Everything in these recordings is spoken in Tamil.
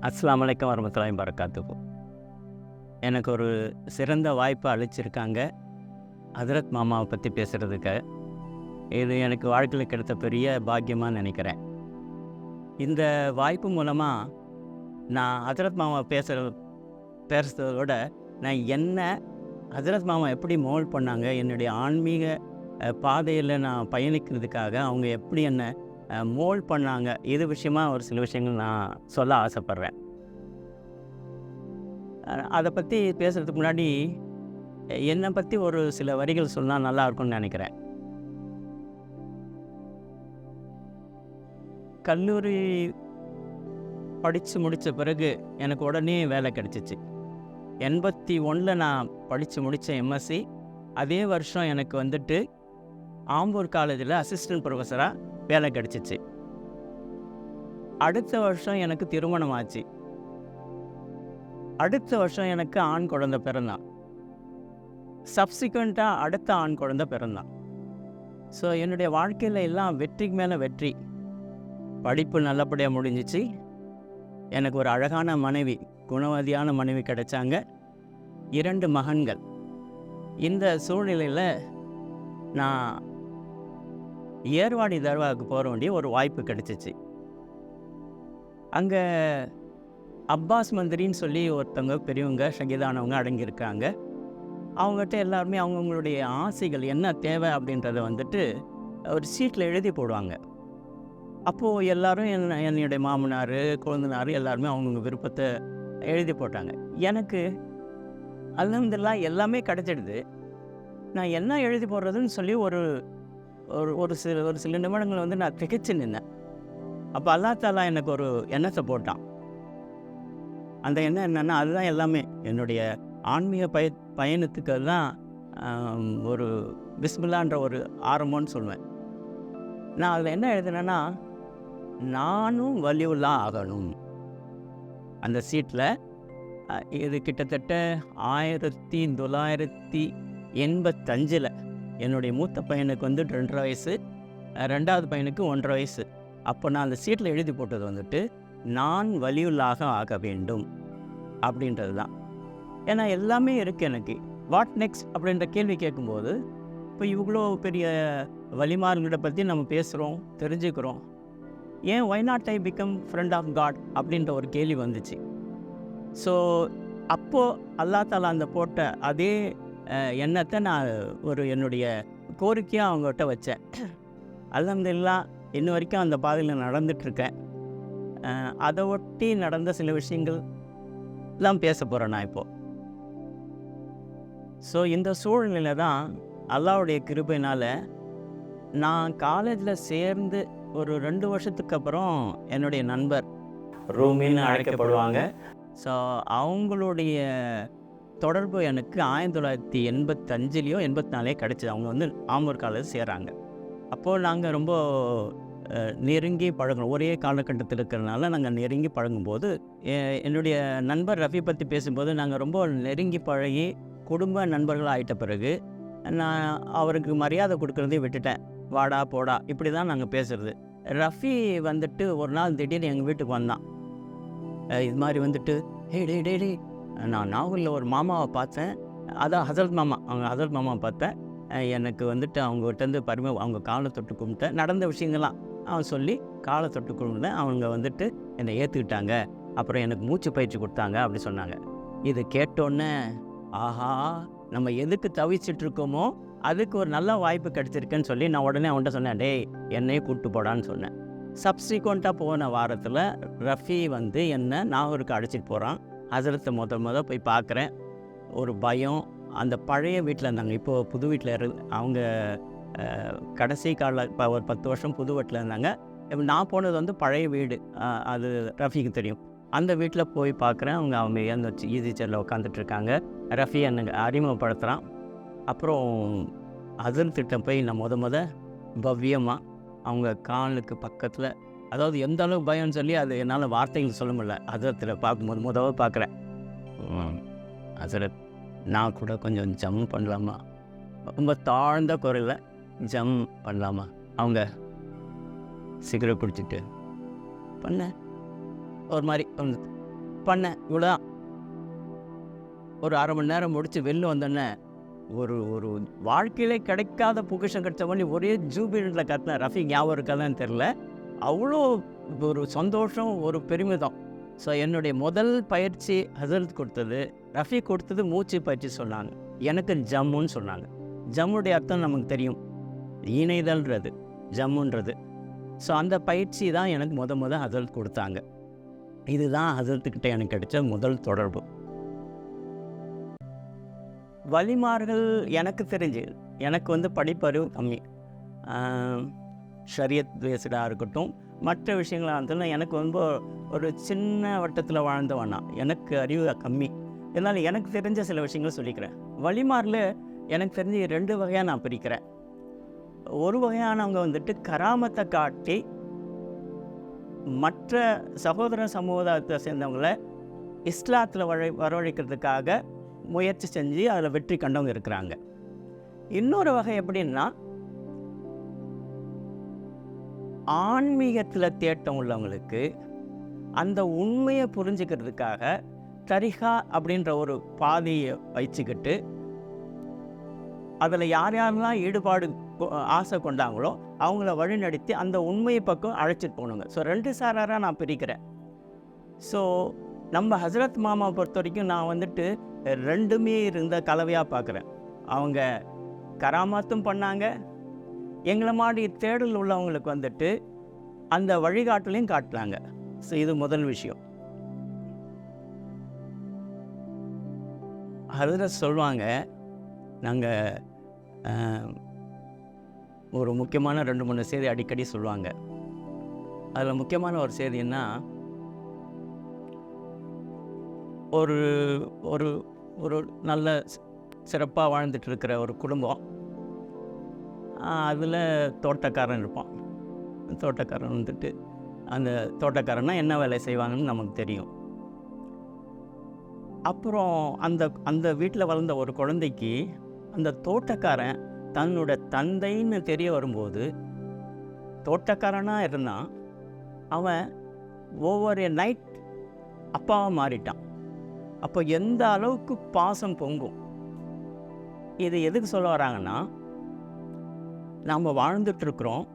அஸ்ஸலாமு அலைக்கும் வரமத்துல்லாஹி வரகாத்துஹு. எனக்கு ஒரு சிறந்த வாய்ப்பை அளிச்சிருக்காங்க ஹதரத் மாமாவை பற்றி பேசுகிறதுக்கு. இது எனக்கு வாழ்க்கையில் கிடைத்த பெரிய பாக்கியமாக நினைக்கிறேன். இந்த வாய்ப்பு மூலமாக நான் ஹதரத் மாமா பேசுகிறதோட நான் என்ன ஹதரத் மாமா எப்படி மோல்ட் பண்ணாங்க, என்னுடைய ஆன்மீக பாதையில் நான் பயணிக்கிறதுக்காக அவங்க எப்படி என்னை மோல்ட் பண்ணாங்க, இது விஷயமா ஒரு சில விஷயங்கள் நான் சொல்ல ஆசைப்பட்றேன். அதை பற்றி பேசுகிறதுக்கு முன்னாடி என்னை பற்றி ஒரு சில வரிகள் சொன்னால் நல்லா இருக்கும்னு நினைக்கிறேன். கல்லூரி படித்து முடித்த பிறகு எனக்கு உடனே வேலை கிடச்சிச்சு. 81 நான் படித்து முடித்த எம்எஸ்சி. அதே வருஷம் எனக்கு வந்துட்டு ஆம்பூர் காலேஜில் அசிஸ்டன்ட் ப்ரொஃபஸராக வேலை கிடச்சிச்சு. அடுத்த வருஷம் எனக்கு திருமணம் ஆச்சு. அடுத்த வருஷம் எனக்கு ஆண் குழந்தை பிறந்தான். சப்சிக்வெண்ட்டாக அடுத்த ஆண் குழந்தை பிறந்தான். ஸோ என்னுடைய வாழ்க்கையில் எல்லாம் வெற்றிக்கு மேலே வெற்றி. படிப்பு நல்லபடியாக முடிஞ்சிச்சு. எனக்கு ஒரு அழகான மனைவி, குணவதியான மனைவி கிடைச்சாங்க. 2 மகன்கள். இந்த சூழ்நிலையில் நான் ஏர்வாடி தர்காவுக்கு போக வேண்டிய ஒரு வாய்ப்பு கிடைச்சிச்சு. அங்கே அப்பாஸ் மந்திரின்னு சொல்லி ஒருத்தவங்க பெரியவங்க ஷகிதானவங்க அடங்கியிருக்காங்க. அவங்ககிட்ட எல்லாருமே அவங்கவுங்களுடைய ஆசைகள் என்ன தேவை அப்படின்றத வந்துட்டு ஒரு சீட்டில் எழுதி போடுவாங்க. அப்போது எல்லோரும் என்னுடைய மாமனார், கொழுந்தனார் எல்லாருமே அவங்கவுங்க விருப்பத்தை எழுதி போட்டாங்க. எனக்கு அல்ஹம்துலில்லாஹ் எல்லாமே கிடச்சிடுது. நான் என்ன எழுதி போடுறதுன்னு சொல்லி ஒரு ஒரு சில நிமிடங்கள் வந்து நான் திகைச்சு நின்னேன். அப்போ அல்லாஹ் தஆலா எனக்கு ஒரு எண்ணத்தை போட்டான். அந்த எண்ணம் என்னென்னா, அதுதான் எல்லாமே என்னுடைய ஆன்மீக பயணத்துக்கு தான் ஒரு பிஸ்மில்லான்ற ஒரு ஆரம்பம்னு சொல்லுவேன். நான் அதில் என்ன எழுதினேன்னா, நானும் வலியுல்லா ஆகணும். அந்த சீட்டில் இது கிட்டத்தட்ட 1985 என்னுடைய மூத்த பையனுக்கு வந்து 2.5 வயசு, 2வது பையனுக்கு 1.5 வயசு. அப்போ நான் அந்த சீட்டில் எழுதி போட்டது வந்துட்டு நான் வலியுல்லாக ஆக வேண்டும் அப்படின்றது தான். ஏன்னா எல்லாமே இருக்குது எனக்கு. வாட் நெக்ஸ்ட் அப்படின்ற கேள்வி கேட்கும்போது, இப்போ இவ்வளோ பெரிய வலிமார்களை பற்றி நம்ம பேசுகிறோம், தெரிஞ்சுக்கிறோம். ஏன் why not I become friend of God அப்படின்ற ஒரு கேள்வி வந்துச்சு. ஸோ அப்போது அல்லாஹ் தஆலா அந்த போட்ட அதே எண்ணத்தை நான் ஒரு என்னுடைய கோரிக்கையாக அவங்ககிட்ட வச்சேன். அல்ஹம்துலில்லாஹ் இன்ன வரைக்கும் அந்த பாதையில் நடந்துகிட்ருக்கேன். அதை ஒட்டி நடந்த சில விஷயங்கள் எல்லாம் பேச போகிறேன் நான் இப்போது. ஸோ இந்த சூழ்நிலை தான் அல்லாஹ்வுடைய கிருபையினால் நான் காலேஜில் சேர்ந்து ஒரு 2 வருஷத்துக்கு அப்புறம் என்னுடைய நண்பர் ரூமின்னு அழைக்கப்படுவாங்க. ஸோ அவங்களுடைய தொடர்பு எனக்கு 1985 84 கிடச்சிது. அவங்க வந்து ஆம்பூர் காலேஜ் சேர்றாங்க. அப்போது நாங்கள் ரொம்ப நெருங்கி பழகணும். ஒரே காலகட்டத்தில் இருக்கிறதுனால நாங்கள் நெருங்கி பழகும்போது, என்னுடைய நண்பர் ரஃபி பற்றி பேசும்போது நாங்கள் ரொம்ப நெருங்கி பழகி குடும்ப நண்பர்கள் ஆகிட்ட பிறகு நான் அவருக்கு மரியாதை கொடுக்குறதே விட்டுட்டேன். வாடா போடா இப்படி தான் நாங்கள் பேசுகிறது. ரஃபி வந்துட்டு ஒரு நாள் திடீர்னு எங்கள் வீட்டுக்கு வந்தான். இது மாதிரி வந்துட்டு, ஹே டே டே டே நான் நாகூரில் ஒரு மாமாவை பார்த்தேன், அதான் ஹசரத் மாமா, அவங்க ஹசரத் மாமாவை பார்த்தேன். எனக்கு வந்துட்டு அவங்ககிட்டருந்து அவங்க காலை தொட்டு கும்பிட்டேன். நடந்த விஷயங்கள்லாம் அவன் சொல்லி காலை தொட்டு கும்பிட்டேன். அவங்க வந்துட்டு என்னை ஏற்றுக்கிட்டாங்க. அப்புறம் எனக்கு மூச்சு பயிற்சி கொடுத்தாங்க அப்படி சொன்னாங்க. இது கேட்டோன்னே, ஆஹா நம்ம எதுக்கு தவிச்சிட்ருக்கோமோ அதுக்கு ஒரு நல்ல வாய்ப்பு கிடச்சிருக்குன்னு சொல்லி நான் உடனே அவன்கிட்ட சொன்னேன், டேய் என்னையே கூப்பிட்டு போடான்னு சொன்னேன். சப்சிக்வெண்ட்டாக போன வாரத்தில் ரஃபி வந்து என்னை நாகூருக்கு அழைச்சிட்டு போகிறான். ஹசரத்தை முத போய் பார்க்குறேன். ஒரு பயம். அந்த பழைய வீட்டில் இருந்தாங்க. இப்போது புது வீட்டில் அவங்க கடைசி இப்போ ஒரு 10 வருஷம் புது வீட்டில் இருந்தாங்க. நான் போனது வந்து பழைய வீடு. அது ரஃபிக்கு தெரியும். அந்த வீட்டில் போய் பார்க்குறேன். அவங்க ஏந்து வச்சு ஈஸி சேரில் உட்காந்துட்ருக்காங்க. ரஃபி எனக்கு அறிமுகப்படுத்துகிறான். அப்புறம் ஹசரத்திட்ட போய் நான் முத பவ்யமாக அவங்க காலுக்கு பக்கத்தில், அதாவது எந்த அளவு பயம்னு சொல்லி அது என்னால் வார்த்தைகள் சொல்ல முடியல. ஹசரத்தில் பார்க்கும்போது முதல்ல பார்க்குறேன். ஹசரத் நான் கூட கொஞ்சம் ஜம் பண்ணலாமா, ரொம்ப தாழ்ந்த குரலில் ஜம் பண்ணலாமா. அவங்க சிகரெட் குடிச்சிட்டு பண்ண ஒரு மாதிரி பண்ணேன், இவ்வளோதான். ஒரு அரை மணி நேரம் முடித்து வெளில வந்தோடனே ஒரு ஒரு வாழ்க்கையிலே கிடைக்காத பொக்கிஷம் கிடைச்ச மாதிரி ஒரே ஜூபிலில் கத்தினேன். ரஃபி ஞாபகம் இருக்காதான்னு தெரில. அவ்வளோ ஒரு சந்தோஷம், ஒரு பெருமிதம். ஸோ என்னுடைய முதல் பயிற்சி ஹசரத் கொடுத்தது, ரஃபி கொடுத்தது மூச்சு பயிற்சி சொன்னாங்க. எனக்கு ஜம்முன்னு சொன்னாங்க. ஜம்முடைய அர்த்தம் நமக்கு தெரியும், இணைதல்ன்றது, ஜம்முன்றது. ஸோ அந்த பயிற்சி தான் எனக்கு ஹசரத் கொடுத்தாங்க. இதுதான் ஹசரத்துக்கிட்ட எனக்கு கிடைச்ச முதல் தொடர்பு. வழிமார்கள் எனக்கு தெரிஞ்சு, எனக்கு படிப்பறிவு கம்மி. ஷரியத் பேஸ்டாக இருக்கட்டும், மற்ற விஷயங்களாக இருந்தாலும் எனக்கு ஒரு சின்ன வட்டத்தில் வாழ்ந்தவனா, எனக்கு அறிவு கம்மி. இதனால் எனக்கு தெரிஞ்ச சில விஷயங்கள் சொல்லிக்கிறேன். வழிமாரில் எனக்கு தெரிஞ்சு 2 வகையாக நான் பிரிக்கிறேன். ஒரு வகையானவங்க கராமத்தை காட்டி மற்ற சகோதர சமுதாயத்தை சேர்ந்தவங்களை இஸ்லாத்தில் வரவழைக்கிறதுக்காக முயற்சி செஞ்சு அதில் வெற்றி கண்டவங்க இருக்கிறாங்க. இன்னொரு வகை எப்படின்னா, ஆன்மீகத்தில் தேட்டம் உள்ளவங்களுக்கு அந்த உண்மையை புரிஞ்சுக்கிறதுக்காக தரிகா அப்படின்ற ஒரு பாதையை வச்சுக்கிட்டு அதில் யார் யாரெல்லாம் ஈடுபாடு ஆசை கொண்டாங்களோ அவங்கள வழிநடத்தி அந்த உண்மையை பக்கம் அழைச்சிட்டு போகணுங்க. ஸோ 2 சாராராக நான் பிரிக்கிறேன். ஸோ நம்ம ஹசரத் மாமா பொறுத்த வரைக்கும் நான் 2மே இருந்த கலவையாக பார்க்குறேன். அவங்க கராமாத்தும் பண்ணாங்க, எங்களை மாதிரி தேடல் உள்ளவங்களுக்கு அந்த வழிகாட்டலையும் காட்டினாங்க. ஸோ இது முதல் விஷயம். ஹசரத் சொல்லுவாங்க, நாங்கள் ஒரு முக்கியமான 2-3 செய்தி அடிக்கடி சொல்லுவாங்க. அதில் முக்கியமான ஒரு செய்தின்னா, ஒரு ஒரு ஒரு நல்ல சிறப்பாக வாழ்ந்துட்டு இருக்கிற ஒரு குடும்பம், அதில் தோட்டக்காரன் இருப்பான். தோட்டக்காரன் அந்த தோட்டக்காரன்னா என்ன வேலை செய்வாங்கன்னு நமக்கு தெரியும். அப்புறம் அந்த வீட்டில் வளர்ந்த ஒரு குழந்தைக்கு அந்த தோட்டக்காரன் தன்னோட தந்தைன்னு தெரிய வரும்போது, தோட்டக்காரனாக இருந்தான், அவன் ஒவ்வொரு நைட் அப்பாவாக மாறிட்டான். அப்போ எந்த அளவுக்கு பாசம் பொங்கும். இது எதுக்கு சொல்ல வராங்கன்னா, நாம் வாழ்ந்துட்டுருக்குறோம்,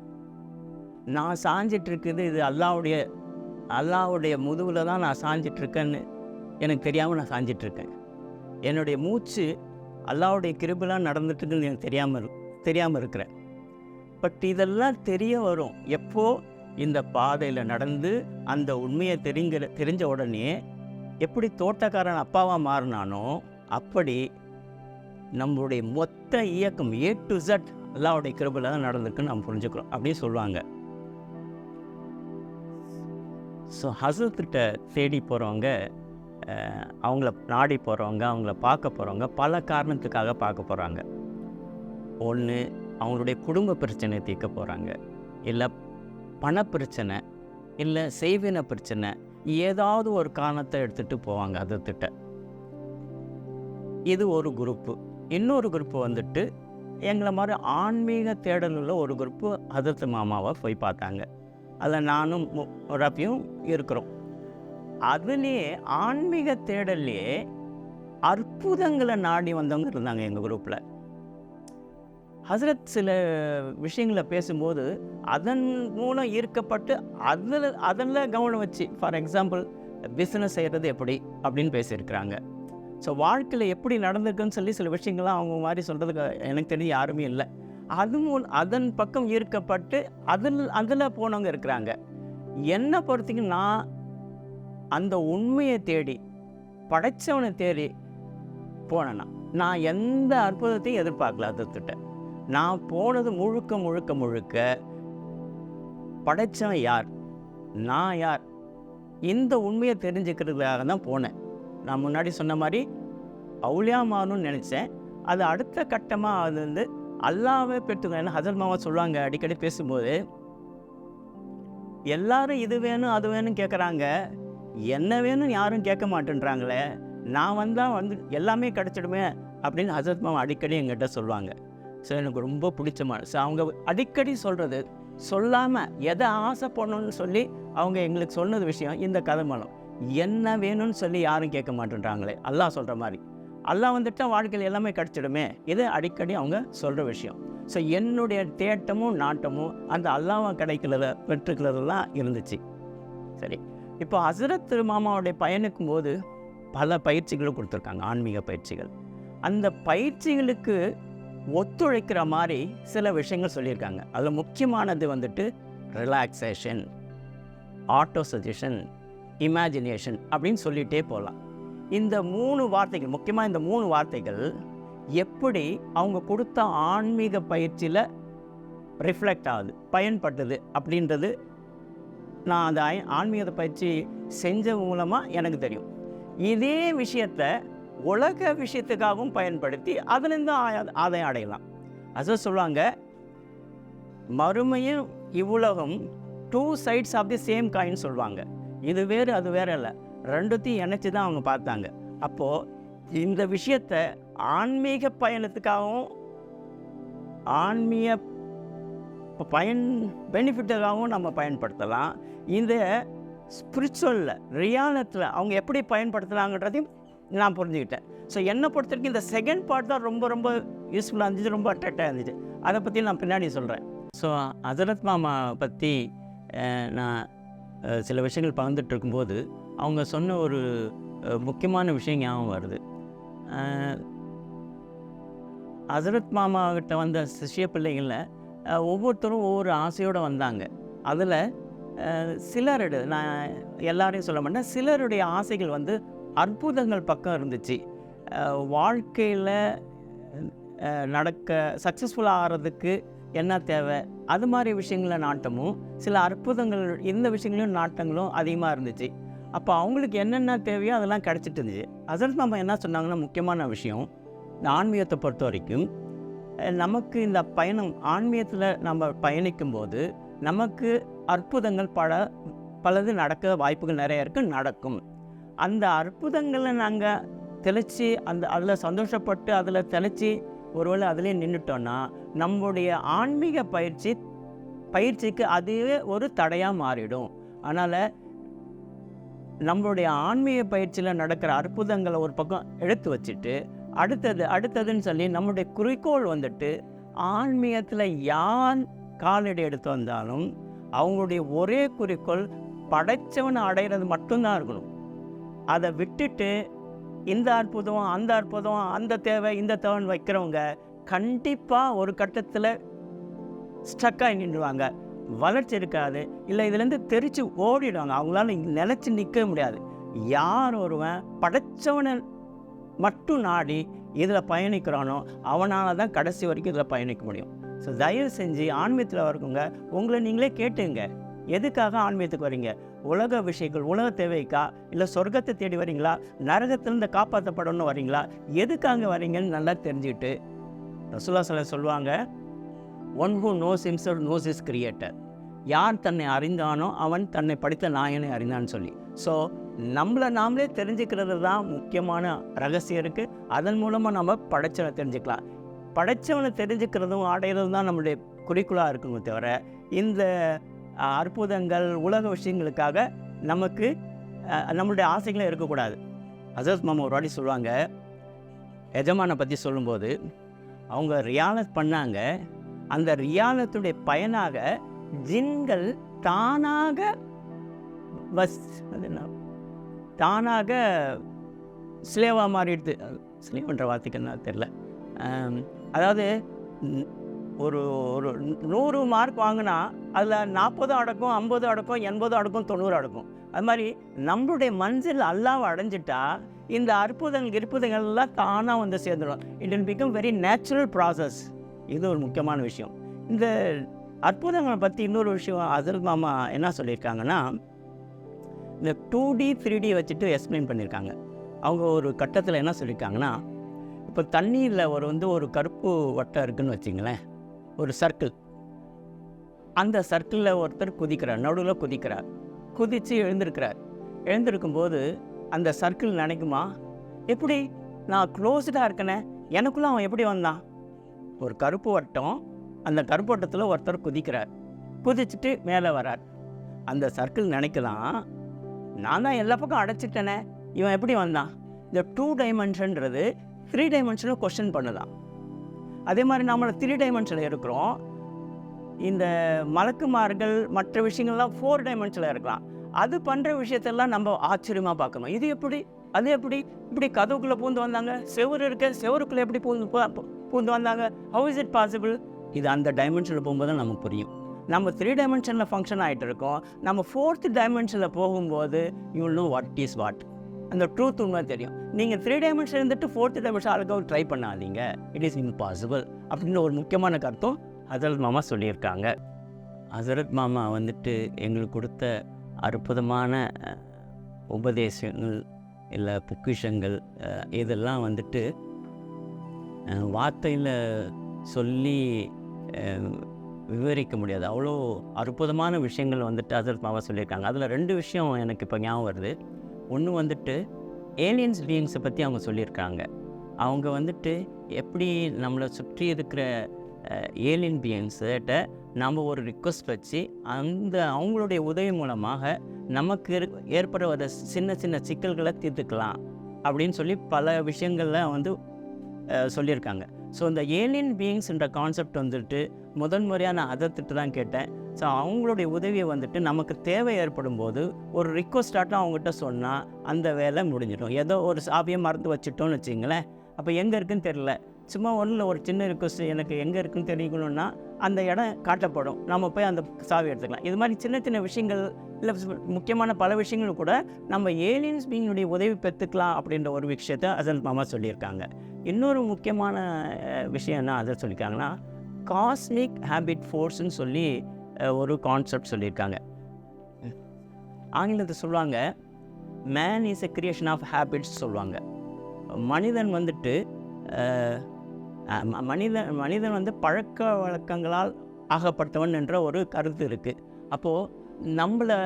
நான் சாஞ்சிட்ருக்குது இது அல்லாவுடைய முதுகில் தான் நான் சாஞ்சிட்ருக்கேன்னு எனக்கு தெரியாமல் நான் சாஞ்சிட்ருக்கேன். என்னுடைய மூச்சு அல்லாவுடைய கிருபைலாம் நடந்துட்டுருக்குன்னு எனக்கு தெரியாமல் இருக்கிறேன். பட் இதெல்லாம் தெரிய வரும் எப்போ இந்த பாதையில் நடந்து அந்த உண்மையை தெரிஞ்ச உடனே எப்படி தோட்டக்காரன் அப்பாவாக மாறினானோ அப்படி நம்மளுடைய மொத்த இயக்கம் A to Z அல்லாவுடைய கிருபையில் தான் நடந்திருக்குன்னு நம்ம புரிஞ்சுக்கிறோம் அப்படின்னு சொல்லுவாங்க. ஸோ ஹசரத்திட்ட தேடி போகிறவங்க, அவங்கள நாடி போகிறவங்க, அவங்கள பார்க்க போகிறவங்க பல காரணத்துக்காக பார்க்க போகிறாங்க. ஒன்று, அவங்களுடைய குடும்ப பிரச்சனை தீர்க்க போகிறாங்க, இல்லை பணப்பிரச்சனை, இல்லை செய்வின பிரச்சனை, ஏதாவது ஒரு காரணத்தை எடுத்துகிட்டு போவாங்க ஹசரத்திட்ட. இது ஒரு குரூப்பு. இன்னொரு குரூப்பு எங்களை மாதிரி ஆன்மீக தேடல் உள்ள ஒரு குரூப்பு ஹசரத் மாமாவை போய் பார்த்தாங்க. அதில் நானும் ரஃபியும் இருக்கிறோம். அதுலேயே ஆன்மீக தேடல்லையே அற்புதங்களை நாடி வந்தவங்க இருந்தாங்க எங்கள் குரூப்பில். ஹசரத் சில விஷயங்களை பேசும்போது அதன் மூலம் ஈர்க்கப்பட்டு அதில் கவனம் வச்சு, ஃபார் எக்ஸாம்பிள் பிஸ்னஸ் செய்கிறது எப்படி அப்படின்னு பேசியிருக்கிறாங்க. ஸோ வாழ்க்கையில் எப்படி நடந்திருக்குன்னு சொல்லி சில விஷயங்கள்லாம் அவங்க மாதிரி சொல்கிறதுக்கு எனக்கு தெரிஞ்சு யாருமே இல்லை. அதன் பக்கம் ஈர்க்கப்பட்டு அதில் போனவங்க இருக்கிறாங்க. என்னை பொறுத்தவரைக்கும் நான் அந்த உண்மையை தேடி படைச்சவனை தேடி போனேன்னா நான் எந்த அற்புதத்தையும் எதிர்பார்க்கல. அதுக்கிட்ட நான் போனது முழுக்க முழுக்க முழுக்க படைச்சவன் யார், நான் யார், இந்த உண்மையை தெரிஞ்சுக்கிறதுக்காக தான் போனேன். நான் முன்னாடி சொன்ன மாதிரி அவுலியா மாறணும்னு நினச்சேன். அது அடுத்த கட்டமாக அது அல்லாவே பெற்றுக்கணும். ஏன்னா ஹசரத் மாமா சொல்லுவாங்க அடிக்கடி பேசும்போது, எல்லாரும் இது வேணும் அது வேணும் கேட்குறாங்க, என்ன வேணும்னு யாரும் கேட்க மாட்டேன்றாங்களே, நான் வந்தால் எல்லாமே கிடச்சிடுமே அப்படின்னு ஹசரத் மாமா அடிக்கடி எங்கிட்ட சொல்லுவாங்க. ஸோ எனக்கு ரொம்ப பிடிச்சமான அவங்க அடிக்கடி சொல்கிறது, சொல்லாமல் எதை ஆசைப்படணும்னு சொல்லி அவங்க எங்களுக்கு சொன்னது விஷயம் இந்த கதை மூலம். என்ன வேணும்னு சொல்லி யாரும் கேட்க மாட்டேன்றாங்களே, அல்லாஹ் சொல்கிற மாதிரி. அல்லாஹ் வந்துட்டால் வாழ்க்கையில் எல்லாமே கிடச்சிடுமே, இது அடிக்கடி அவங்க சொல்கிற விஷயம். ஸோ என்னுடைய தேட்டமும் நாட்டமும் அந்த அல்லாஹ்வை கிடைக்கிறத பெற்றுக்கிறதுலாம் இருந்துச்சு. சரி, இப்போ ஹஸ்ரத் மாமாவுடைய பயணிக்கும் போது பல பயிற்சிகளும் கொடுத்துருக்காங்க, ஆன்மீக பயிற்சிகள். அந்த பயிற்சிகளுக்கு ஒத்துழைக்கிற மாதிரி சில விஷயங்கள் சொல்லியிருக்காங்க. அதில் முக்கியமானது வந்துட்டு ரிலாக்ஸேஷன், ஆட்டோ சஜஷன், இமேஜினேஷன் அப்படின்னு சொல்லிகிட்டே போகலாம். இந்த 3 வார்த்தைகள், முக்கியமாக இந்த 3 வார்த்தைகள் எப்படி அவங்க கொடுத்த ஆன்மீக பயிற்சியில் ரிஃப்ளெக்ட் ஆகுது, பயன்பட்டது அப்படின்றது நான் அந்த ஆன்மீக பயிற்சி செஞ்ச மூலமாக எனக்கு தெரியும். இதே விஷயத்தை உலக விஷயத்துக்காகவும் பயன்படுத்தி அதுலேருந்து ஆதாயம் அடையலாம். அது சொல்லுவாங்க, மறுமையும் இவ்வுலகம் 2 sides of the same coin சொல்லுவாங்க. இது வேறு அது வேறு இல்லை, ரெண்டுத்தையும் இணைச்சி தான் அவங்க பார்த்தாங்க. அப்போது இந்த விஷயத்தை ஆன்மீக பயணத்துக்காகவும் ஆன்மீக பெனிஃபிட்டுக்காகவும் நம்ம பயன்படுத்தலாம். இந்த ஸ்பிரிச்சுவலில் ரியாலத்தில் அவங்க எப்படி பயன்படுத்துகிறாங்கன்றதையும் நான் புரிஞ்சுக்கிட்டேன். ஸோ என்னை பொறுத்த வரைக்கும் இந்த செகண்ட் பார்ட் தான் ரொம்ப ரொம்ப யூஸ்ஃபுல்லாக இருந்துச்சு, ரொம்ப அட்ராக்டாக இருந்துச்சு. அதை பற்றி நான் பின்னாடி சொல்கிறேன். ஸோ ஹஜரத் மாமா பற்றி நான் சில விஷயங்கள் பகிர்ந்துட்டு இருக்கும்போது அவங்க சொன்ன ஒரு முக்கியமான விஷயம் ஞாபகம் வருது. ஹஜரத் மாமாக்கிட்ட வந்த சிஷ்ய பிள்ளைகளில் ஒவ்வொருத்தரும் ஒவ்வொரு ஆசையோடு வந்தாங்க. அதில் சிலருடைய, நான் எல்லாரையும் சொல்ல மாட்டேன், சிலருடைய ஆசைகள் வந்து அற்புதங்கள் பக்கம் இருந்துச்சு. வாழ்க்கையில் நடக்க சக்ஸஸ்ஃபுல்லாக ஆகிறதுக்கு என்ன தேவை, அது மாதிரி விஷயங்கள நாட்டமும், சில அற்புதங்கள் இந்த விஷயங்களையும் நாட்டங்களும் அதிகமாக இருந்துச்சு. அப்போ அவங்களுக்கு என்னென்ன தேவையோ அதெல்லாம் கிடச்சிட்டு இருந்துச்சு. ஹஜரத் மாமா என்ன சொன்னாங்கன்னா, முக்கியமான விஷயம், இந்த ஆன்மீகத்தை பொறுத்த வரைக்கும் நமக்கு இந்த பயணம் ஆன்மீகத்தில் நம்ம பயணிக்கும்போது நமக்கு அற்புதங்கள் பலது நடக்க வாய்ப்புகள் நிறைய இருக்குது, நடக்கும். அந்த அற்புதங்களை நாங்கள் தெளித்து அதில் சந்தோஷப்பட்டு அதில் தெளித்து ஒருவேளை அதிலே நின்றுட்டோன்னா நம்முடைய ஆன்மீக பயிற்சிக்கு அதுவே ஒரு தடையாக மாறிடும். அதனால் நம்மளுடைய ஆன்மீக பயிற்சியில் நடக்கிற அற்புதங்களை ஒரு பக்கம் எடுத்து வச்சுட்டு அடுத்ததுன்னு சொல்லி நம்முடைய குறிக்கோள் வந்துட்டு ஆன்மீகத்தில் யார் காலடி எடுத்து வந்தாலும் அவங்களுடைய ஒரே குறிக்கோள் படைச்சவனை அடைகிறது மட்டும்தான் இருக்கணும். அதை விட்டுட்டு இந்த அற்புதம் அந்த தேவை இந்த தேவைன்னு வைக்கிறவங்க கண்டிப்பாக ஒரு கட்டத்தில் ஸ்டக்காகி நின்றுவாங்க, வளர்ச்சி இருக்காது, இல்லை இதுலேருந்து தெரித்து ஓடிடுவாங்க. அவங்களால நிலச்சி நிற்க முடியாது. யார் ஒருவன் படைச்சவனை மட்டும் நாடி இதில் பயணிக்கிறானோ அவனால் தான் கடைசி வரைக்கும் இதில் பயணிக்க முடியும். ஸோ தயவு செஞ்சு ஆன்மீகத்தில் வரக்குங்க உங்களை நீங்களே கேட்டுங்க, எதுக்காக ஆன்மீகத்துக்கு வரீங்க? உலக விஷயங்கள், உலக தேவைக்கா, இல்லை சொர்க்கத்தை தேடி வரீங்களா, நரகத்திலிருந்து காப்பாற்றப்படணும்னு வரீங்களா, எதுக்காக வரீங்கன்னு நல்லா தெரிஞ்சுக்கிட்டு ரசூலுல்லாஹ் ஸல்லல்லாஹு அலைஹி சொல்லுவாங்க, one who knows himself knows is creator. யார் தன்னை அறிந்தானோ அவன் தன்னை படித்த நாயனை அறிந்தான்னு சொல்லி. ஸோ நம்மளை நாமளே தெரிஞ்சுக்கிறது தான் முக்கியமான ரகசியம் இருக்குது. அதன் மூலமாக நம்ம படைச்சவனை தெரிஞ்சுக்கலாம். படைச்சவனை தெரிஞ்சுக்கிறதும் அடையிறதும் தான் நம்மளுடைய குறிக்கோளாக இருக்குமே தவிர இந்த அற்புதங்கள் உலக விஷயங்களுக்காக நமக்கு நம்மளுடைய ஆசைகளே இருக்கக்கூடாது. ஹஜரத் மாமா ஒரு வாட்டி சொல்லுவாங்க, எஜமானை பற்றி சொல்லும்போது அவங்க ரியாலத் பண்ணாங்க. அந்த ரியாலத்துடைய பயனாக ஜின்கள் தானாக ஸ்லேவாக மாறிடுது. ஸ்லேவ்ன்ற வார்த்தைக்கு என்ன தெரில. அதாவது ஒரு 100 மார்க் வாங்கினா அதில் 40 அடக்கும், 50 அடக்கும், 80 அடக்கும், 90 அடக்கும். அது மாதிரி நம்மளுடைய மனசில் அல்லாஹ்வை அடைஞ்சிட்டா இந்த இருப்புதங்கள் எல்லாம் தானாக வந்து சேர்ந்துடும். It will become very natural process. இது ஒரு முக்கியமான விஷயம். இந்த அற்புதங்களை பற்றி இன்னொரு விஷயம் ஹஜரத் மாமா என்ன சொல்லியிருக்காங்கன்னா, இந்த 2D 3D வச்சுட்டு எக்ஸ்பிளைன் பண்ணியிருக்காங்க. அவங்க ஒரு கட்டத்தில் என்ன சொல்லியிருக்காங்கன்னா, இப்போ தண்ணீரில் ஒரு கருப்பு வட்டம் இருக்குதுன்னு வச்சிங்களேன், ஒரு சர்க்கிள். அந்த சர்க்கிளில் ஒருத்தர் குதிக்கிறார், நடுவில் குதிக்கிறார், குதித்து எழுந்திருக்கும்போது அந்த சர்க்கிள் நினைக்குமா, எப்படி நான் க்ளோஸ்டாக இருக்கனே, எனக்குள்ளே அவன் எப்படி வந்தான்? ஒரு கருப்பு வட்டம், அந்த கருப்பு வட்டத்தில் ஒருத்தர் குதிக்கிறார், குதிச்சுட்டு மேலே வரார். அந்த சர்க்கிள் நினைக்கலாம், நான் தான் எல்லா பக்கம் அடைச்சிட்டேனே, இவன் எப்படி வந்தான்? இந்த 2 டைமென்ஷன்றது 3 டைமென்ஷனில் கொஸ்டின் பண்ணுதான். அதே மாதிரி நம்மளை 3 டைமென்ஷனில் இருக்கிறோம். இந்த மலக்குமார்கள் மற்ற விஷயங்கள்லாம் 4 டைமென்ஷனில் இருக்கலாம். அது பண்ணுற விஷயத்தெல்லாம் நம்ம ஆச்சரியமாக பார்க்கணும். இது எப்படி, அது எப்படி, இப்படி கதவுக்குள்ளே பூந்து வந்தாங்க, செவுரு இருக்க, செவருக்குள்ளே எப்படி பூந்து வந்தாங்க, ஹவு இஸ் இட் பாசிபிள்? இது அந்த டைமென்ஷனில் போகும்போது தான் நமக்கு புரியும். நம்ம 3 டைமென்ஷனில் ஃபங்க்ஷன் ஆகிட்டு இருக்கோம். நம்ம 4th டைமென்ஷனில் போகும்போது you will know what is what. அந்த ட்ரூத் உண்மை தெரியும். நீங்கள் 3 டைமென்ஷன் இருந்துட்டு 4th டைமென்ஷன் ஆளுக்காக ட்ரை பண்ணாதீங்க. இட் இஸ் இம்பாசிபிள் அப்படின்னு ஒரு முக்கியமான கருத்தும் ஹசரத் மாமா சொல்லியிருக்காங்க. ஹசரத் மாமா வந்துட்டு எங்களுக்கு கொடுத்த அற்புதமான உபதேசங்கள் இல்லை பொக்கிஷங்கள் இதெல்லாம் வந்துட்டு வார்த்தையில் சொல்லி விவரிக்க முடியாது. அவ்வளோ அற்புதமான விஷயங்கள் வந்துட்டு ஹசரத் மாமா சொல்லியிருக்காங்க. அதில் 2 விஷயம் எனக்கு இப்போ ஞாபகம் வருது. ஒன்று வந்துட்டு ஏலியன்ஸ் பீயிங்ஸை பற்றி அவங்க சொல்லியிருக்காங்க. அவங்க வந்துட்டு எப்படி நம்மளை சுற்றி இருக்கிற ஏலியன் பீயிங்ஸ்கிட்ட நம்ம ஒரு ரிக்வெஸ்ட் வச்சு அவங்களுடைய உதவி மூலமாக நமக்கு ஏற்பட வர சின்ன சின்ன சிக்கல்களை தீர்த்துக்கலாம் அப்படின்னு சொல்லி பல விஷயங்களில் வந்து சொல்லியிருக்காங்க. ஸோ இந்த ஏலியன் பீயிங்ஸ்ன்ற கான்செப்ட் வந்துட்டு முதன் முறையாக நான் அதத்துட்டு தான் கேட்டேன். ஸோ அவங்களுடைய உதவியை வந்துட்டு நமக்கு தேவை ஏற்படும் போது ஒரு ரிக்வஸ்டாட்டும் அவங்ககிட்ட சொன்னால் அந்த வேலை முடிஞ்சிடும். ஏதோ ஒரு சாவியை மறந்து வச்சுட்டோன்னு வச்சிங்களேன், அப்போ எங்கே இருக்குதுன்னு தெரியல, சும்மா ஒன்றில் ஒரு சின்ன ரிக்வஸ்ட் எனக்கு எங்கே இருக்குதுன்னு தெரியணும்னா அந்த இடம் காட்டப்படும், நம்ம போய் அந்த சாவி எடுத்துக்கலாம். இது மாதிரி சின்ன சின்ன விஷயங்கள் இல்லை முக்கியமான பல விஷயங்கள் கூட நம்ம ஏலியன்ஸ் பீயினுடைய உதவி பெற்றுக்கலாம் அப்படின்ற ஒரு விஷயத்தை ஹசரத் மாமா சொல்லியிருக்காங்க. இன்னொரு முக்கியமான விஷயம் என்ன ஹசரத் சொல்லியிருக்காங்கன்னா, காஸ்மிக் ஹேபிட் ஃபோர்ஸ்ன்னு சொல்லி ஒரு கான்செப்ட் சொல்லியிருக்காங்க. ஆங்கிலத்தை சொல்லுவாங்க man is a creation of habits சொல்லுவாங்க. மனிதன் வந்துட்டு மனிதன் வந்து பழக்க வழக்கங்களால் ஆகப்பட்டவன் என்ற ஒரு கருத்து இருக்குது. அப்போது நம்மளை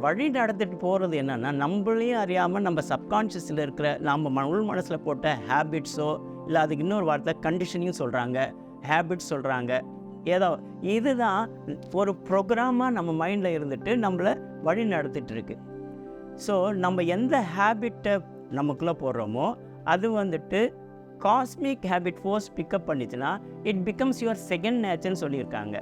வழி நடத்திட்டு போகிறது என்னென்னா, நம்மளையும் அறியாமல் நம்ம சப்கான்ஷியஸில் இருக்கிற நம்ம உள் மனசில் போட்ட ஹேபிட்ஸோ இல்லை அதுக்கு இன்னொரு வார்த்தை கண்டிஷனிங் சொல்கிறாங்க, ஹேபிட்ஸ் சொல்கிறாங்க. ஏதோ இதுதான் ஒரு ப்ரோக்ராமாக நம்ம மைண்டில் இருந்துட்டு நம்மளை வழி நடத்திட்டு இருக்கு. ஸோ நம்ம எந்த ஹேபிட்டை நமக்குள்ளே போடுறோமோ அது வந்துட்டு காஸ்மிக் ஹேபிட் ஃபோர்ஸ் பிக்கப் பண்ணிச்சுன்னா இட் பிகம்ஸ் யுவர் செகண்ட் நேச்சர்னு சொல்லியிருக்காங்க.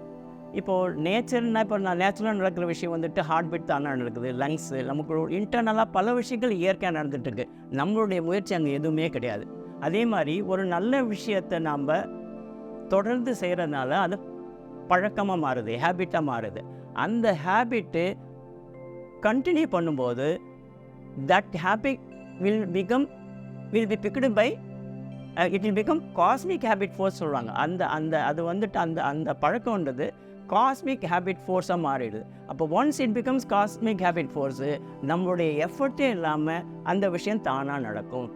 இப்போது நேச்சர்னால் இப்போ நான் நேச்சுரலாக நடக்கிற விஷயம் வந்துட்டு ஹார்ட் பீட் தானே நடக்குது, லங்ஸு, நமக்கு இன்டர்னலாக பல விஷயங்கள் இயற்கையாக நடந்துகிட்ருக்கு. நம்மளுடைய முயற்சி அங்கே எதுவுமே கிடையாது. அதே மாதிரி ஒரு நல்ல விஷயத்தை நாம் தொடர்ந்து செய்கிறதுனால அது பழக்கமாக மாறுது, ஹேபிட்டாக மாறுது. அந்த ஹேபிட்டு கண்டினியூ பண்ணும்போது that habit will be picked by it will become cosmic habit force சொல்லுவாங்க. அது வந்துட்டு அந்த பழக்கம்ன்றது காஸ்மிக் ஹேபிட் ஃபோர்ஸாக மாறிடுது. அப்போ once it becomes cosmic habit force நம்மளுடைய எஃபர்ட்டே இல்லாமல் அந்த விஷயம் தானாக நடக்கும்.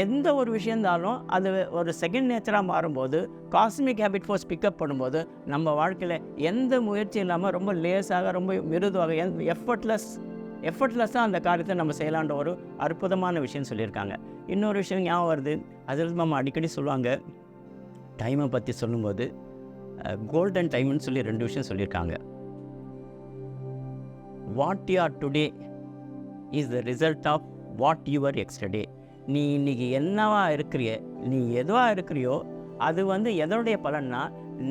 எந்த ஒரு விஷயம் இருந்தாலும் அது ஒரு செகண்ட் நேச்சராக மாறும்போது காஸ்மிக் ஹேபிட் ஃபோர்ஸ் பிக்கப் பண்ணும்போது நம்ம வாழ்க்கையில் எந்த முயற்சி இல்லாமல் ரொம்ப லேஸாக ரொம்ப மிருதுவாக எஃபர்ட்லெஸ்ஸாக அந்த காரியத்தை நம்ம செய்யலான்ற ஒரு அற்புதமான விஷயம் சொல்லியிருக்காங்க. இன்னொரு விஷயம் ஞாபகம் வருது, ஹசரத் மாமா அடிக்கடி சொல்லுவாங்க டைமை பற்றி சொல்லும்போது கோல்டன் டைம்னு சொல்லி 2 விஷயம் சொல்லியிருக்காங்க. What you are today is the result of what you are yesterday. நீ இன்றைக்கி என்னவா இருக்கிறிய, நீ எதுவாக இருக்கிறியோ அது வந்து எதனுடைய பலன்னா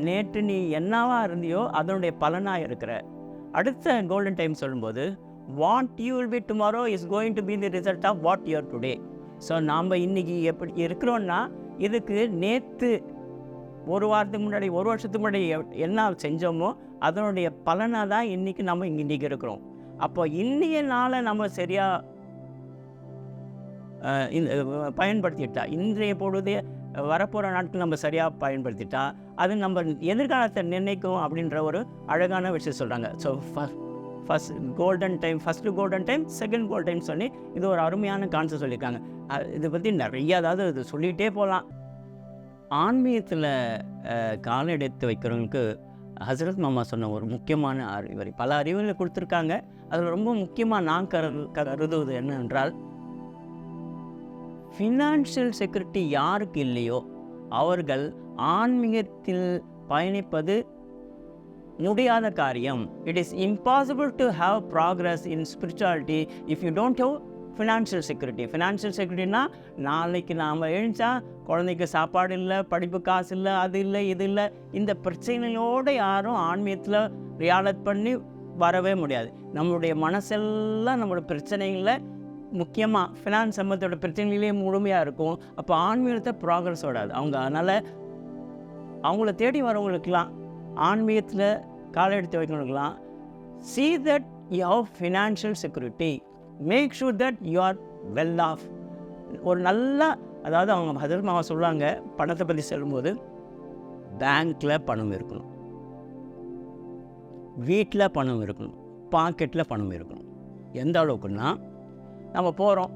நேற்று நீ என்னவா இருந்தியோ அதனுடைய பலனாக இருக்கிற. அடுத்த கோல்டன் டைம் சொல்லும்போது what you will be tomorrow is going to be the result of what you are today. So நாம் இன்றைக்கி எப்படி இருக்கிறோன்னா இதுக்கு நேற்று ஒரு வாரத்துக்கு முன்னாடி ஒரு வருஷத்துக்கு முன்னாடி என்ன செஞ்சோமோ அதனுடைய பலனாக தான் இன்றைக்கி நம்ம இன்றைக்கி இருக்கிறோம். அப்போ இன்றைய நாளை நம்ம சரியாக பயன்படுத்திட்டா, இன்றைய பொழுதே வரப்போகிற நாட்கள் நம்ம சரியாக பயன்படுத்திட்டா அது நம்ம எதிர்காலத்தை நிர்ணயிக்கும் அப்படின்ற ஒரு அழகான விஷயம் சொல்கிறாங்க. So first golden time second golden time சொல்லி இது ஒரு அருமையான கான்செப்ட் சொல்லியிருக்காங்க. இதை பற்றி நிறைய அதாவது இது சொல்லிகிட்டே போகலாம். ஆன்மீகத்தில் காலம் எடுத்து வைக்கிறவங்களுக்கு ஹசரத் மாமா சொன்ன ஒரு முக்கியமான அறிவுரை, பல அறிவுரை கொடுத்துருக்காங்க. அதில் ரொம்ப முக்கியமாக நான் கருதுவது என்னவென்றால், ஃபினான்ஷியல் செக்யூரிட்டி யாருக்கு இல்லையோ அவர்கள் ஆன்மீகத்தில் பயணிப்பது முடியாத காரியம். It is impossible to have progress in spirituality if you don't have financial security. Financial செக்யூரிட்டினா நாளைக்கு நாம் எழுந்தா குழந்தைக்கு சாப்பாடு இல்லை, படிப்பு காசு இல்லை, அது இல்லை, இது இல்லை, இந்த பிரச்சனையோடு யாரும் ஆன்மீகத்தில் ரியாலட் பண்ணி வரவே முடியாது. நம்மளுடைய மனசெல்லாம் நம்மளோட பிரச்சனைகளில் முக்கியமாக ஃபினான்ஸ் சம்மந்தோட பிரச்சனைகளே முழுமையாக இருக்கும். அப்போ ஆன்மீகத்தை ப்ராக்ரஸ் ஓடாது அவங்க. அதனால் அவங்கள தேடி வரவங்களுக்கெல்லாம் ஆன்மீகத்தில் காலை எடுத்து வைக்கிறவங்களுக்கெல்லாம் see that you have financial security, make sure that you are well off. ஒரு நல்ல, அதாவது அவங்க ஹதரத் மாமா சொல்லுவாங்க பணத்தை பற்றி சொல்லும்போது, பேங்க்கில் பணம் இருக்கணும், வீட்டில் பணம் இருக்கணும், பாக்கெட்டில் பணம் இருக்கணும். எந்த அளவுக்குன்னா, நம்ம போகிறோம்,